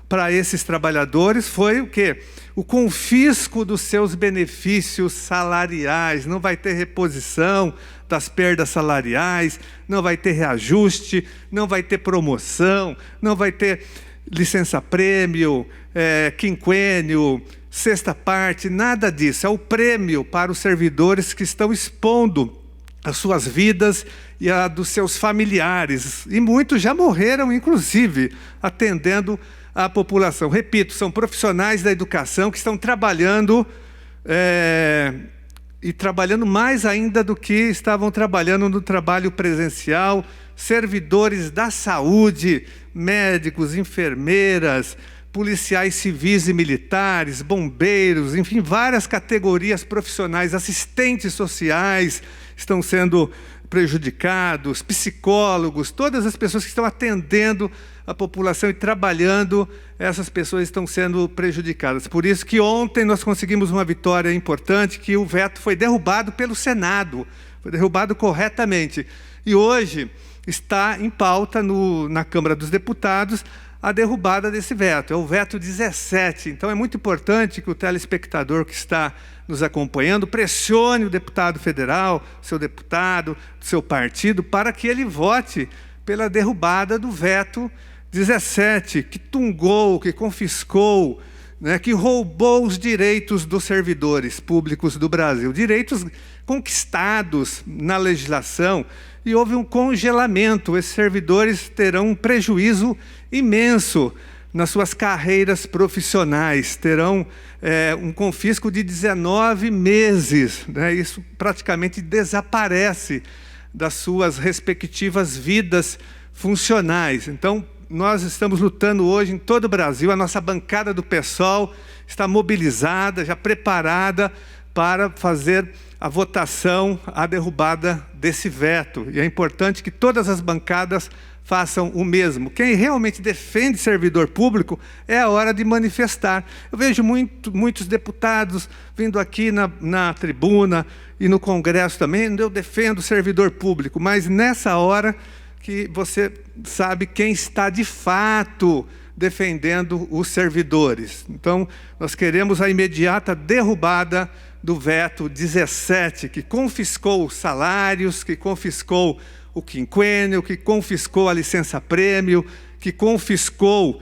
para esses trabalhadores foi o quê? O confisco dos seus benefícios salariais. Não vai ter reposição das perdas salariais, não vai ter reajuste, não vai ter promoção, não vai ter licença-prêmio, quinquênio, sexta parte, nada disso. É o prêmio para os servidores que estão expondo as suas vidas e a dos seus familiares. E muitos já morreram, inclusive, atendendo a população. Repito, são profissionais da educação que estão trabalhando, e trabalhando mais ainda do que estavam trabalhando no trabalho presencial, servidores da saúde, médicos, enfermeiras, policiais civis e militares, bombeiros, enfim, várias categorias profissionais, assistentes sociais estão sendo prejudicados, psicólogos, todas as pessoas que estão atendendo a população e trabalhando, essas pessoas estão sendo prejudicadas. Por isso que ontem nós conseguimos uma vitória importante, que o veto foi derrubado pelo Senado, foi derrubado corretamente. E hoje está em pauta na Câmara dos Deputados a derrubada desse veto, é o veto 17. Então é muito importante que o telespectador que está nos acompanhando pressione o deputado federal, seu deputado, seu partido, para que ele vote pela derrubada do veto 17, que tungou, que confiscou, né, que roubou os direitos dos servidores públicos do Brasil, direitos conquistados na legislação, e houve um congelamento. Esses servidores terão um prejuízo imenso nas suas carreiras profissionais, terão um confisco de 19 meses, né? Isso praticamente desaparece das suas respectivas vidas funcionais. Então, nós estamos lutando hoje em todo o Brasil, a nossa bancada do PSOL está mobilizada, já preparada para fazer a votação, a derrubada desse veto. E é importante que todas as bancadas façam o mesmo. Quem realmente defende servidor público, é a hora de manifestar. Eu vejo muitos deputados vindo aqui na tribuna e no Congresso também, eu defendo o servidor público, mas nessa hora que você sabe quem está de fato defendendo os servidores. Então, nós queremos a imediata derrubada do veto 17, que confiscou os salários, que confiscou o quinquênio, que confiscou a licença-prêmio, que confiscou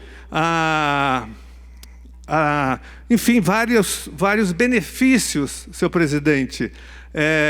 enfim, vários benefícios, senhor presidente,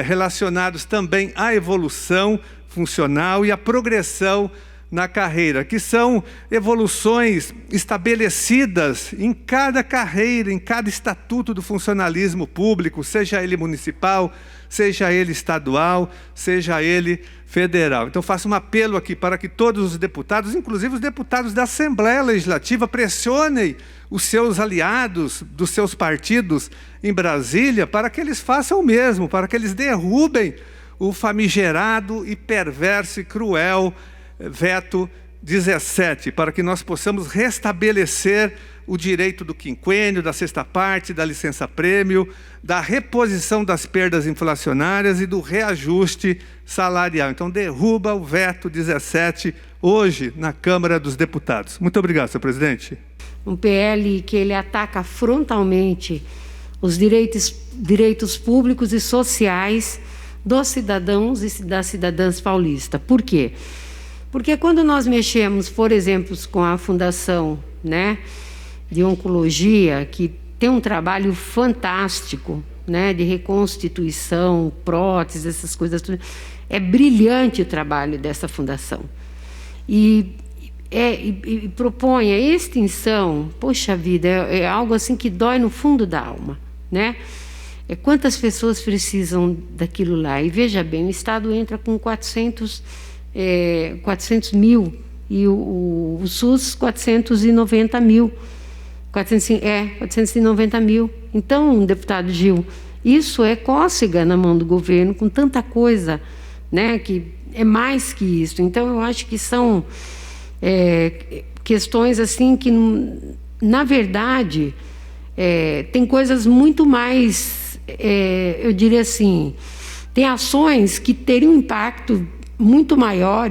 relacionados também à evolução funcional e à progressão na carreira, que são evoluções estabelecidas em cada carreira, em cada estatuto do funcionalismo público, seja ele municipal, seja ele estadual, seja ele federal. Então, faço um apelo aqui para que todos os deputados, inclusive os deputados da Assembleia Legislativa, pressionem os seus aliados dos seus partidos em Brasília para que eles façam o mesmo, para que eles derrubem o famigerado e perverso e cruel veto 17, para que nós possamos restabelecer o direito do quinquênio, da sexta parte, da licença-prêmio, da reposição das perdas inflacionárias e do reajuste salarial. Então, derruba o veto 17 hoje na Câmara dos Deputados. Muito obrigado, senhor presidente. Um PL que ele ataca frontalmente os direitos públicos e sociais dos cidadãos e das cidadãs paulistas. Por quê? Porque quando nós mexemos, por exemplo, com a Fundação, né, de Oncologia, que tem um trabalho fantástico, né, de reconstituição, próteses, essas coisas, tudo, é brilhante o trabalho dessa fundação. E propõe a extinção, poxa vida, é algo assim que dói no fundo da alma, né? Quantas pessoas precisam daquilo lá? E veja bem, o Estado entra com 400 mil e o SUS 490 mil. 490 mil. Então, deputado Gil, isso é cócega na mão do governo, com tanta coisa, né, que é mais que isso. Então, eu acho que são questões assim que, na verdade, tem coisas muito mais, eu diria assim, tem ações que teriam um impacto muito maior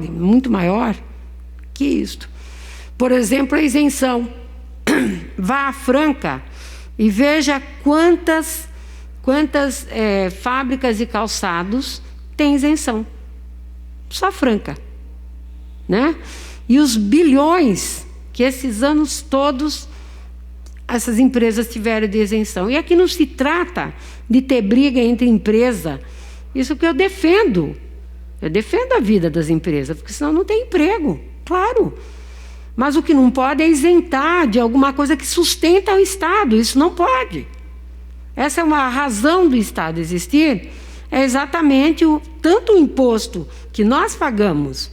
que isto. Por exemplo, a isenção. Vá à Franca e veja quantas fábricas de calçados têm isenção. Só Franca, né? E os bilhões que esses anos todos essas empresas tiveram de isenção. E aqui não se trata de ter briga entre empresa. Isso que eu defendo. Eu defendo a vida das empresas, porque senão não tem emprego, claro. Mas o que não pode é isentar de alguma coisa que sustenta o Estado. Isso não pode. Essa é uma razão do Estado existir. É exatamente tanto o imposto que nós pagamos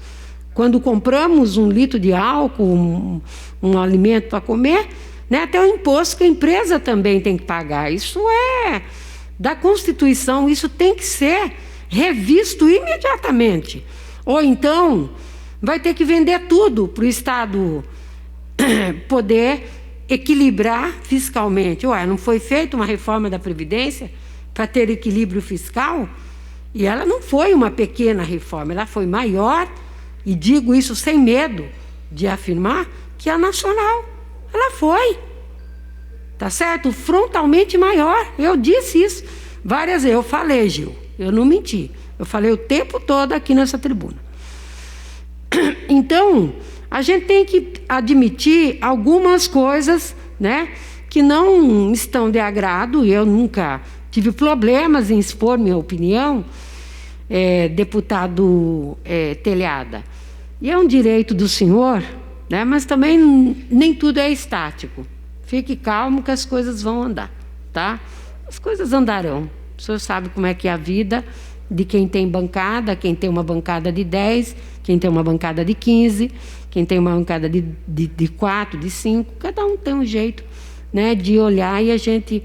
quando compramos um litro de álcool, um alimento para comer, né, até o imposto que a empresa também tem que pagar. Isso é da Constituição, isso tem que ser revisto imediatamente. Ou então vai ter que vender tudo para o Estado poder equilibrar fiscalmente. Ué, não foi feita uma reforma da Previdência para ter equilíbrio fiscal? E ela não foi uma pequena reforma, ela foi maior, e digo isso sem medo de afirmar, que a nacional. Ela foi, tá certo? Frontalmente maior. Eu disse isso várias vezes. Eu falei, Gil, eu não menti. Eu falei o tempo todo aqui nessa tribuna. Então, a gente tem que admitir algumas coisas, né, que não estão de agrado. Eu nunca tive problemas em expor minha opinião, deputado Telhada. E é um direito do senhor, né, mas também nem tudo é estático. Fique calmo que as coisas vão andar, tá? As coisas andarão. O senhor sabe como é que é a vida de quem tem bancada, quem tem uma bancada de 10, quem tem uma bancada de 15, quem tem uma bancada de 4, de 5, cada um tem um jeito, né, de olhar, e a gente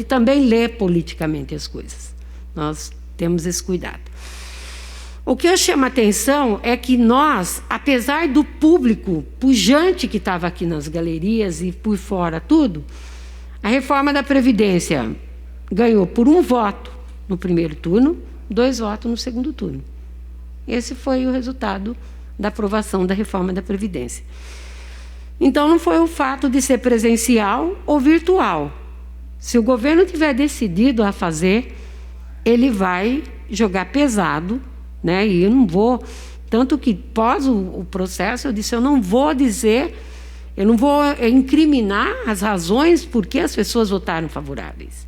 também lê politicamente as coisas. Nós temos esse cuidado. O que eu chamo a atenção é que nós, apesar do público pujante que estava aqui nas galerias e por fora tudo, a reforma da Previdência ganhou por 1 voto no primeiro turno, 2 votos no segundo turno. Esse foi o resultado da aprovação da reforma da Previdência. Então, não foi o fato de ser presencial ou virtual. Se o governo tiver decidido a fazer, ele vai jogar pesado, né? E eu não vou, tanto que pós o processo, eu disse, eu não vou incriminar as razões por que as pessoas votaram favoráveis.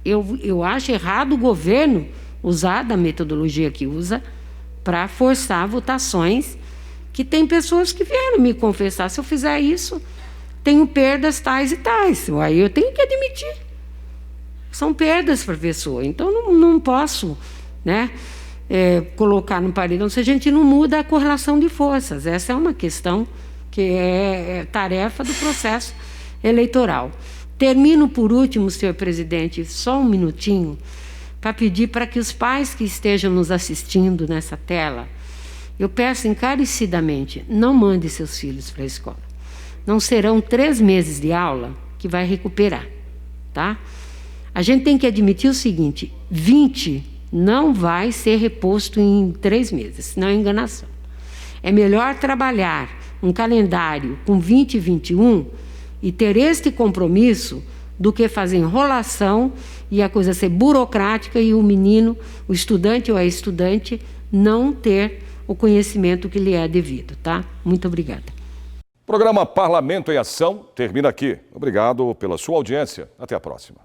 Eu acho errado o governo usar da metodologia que usa para forçar votações que tem pessoas que vieram me confessar. Se eu fizer isso, tenho perdas tais e tais. Aí eu tenho que admitir. São perdas para a pessoa. Então, não posso, né, colocar no paredão se a gente não muda a correlação de forças. Essa é uma questão que é tarefa do processo eleitoral. Termino por último, senhor presidente, só um minutinho, para pedir para que os pais que estejam nos assistindo nessa tela, eu peço encarecidamente, não mande seus filhos para a escola. Não serão 3 meses de aula que vai recuperar, tá? A gente tem que admitir o seguinte, 20 não vai ser reposto em 3 meses, senão é enganação. É melhor trabalhar um calendário com 20 e 21 e ter este compromisso do que fazer enrolação e a coisa ser burocrática e o menino, o estudante ou a estudante, não ter o conhecimento que lhe é devido, tá? Muito obrigada. O programa Parlamento em Ação termina aqui. Obrigado pela sua audiência. Até a próxima.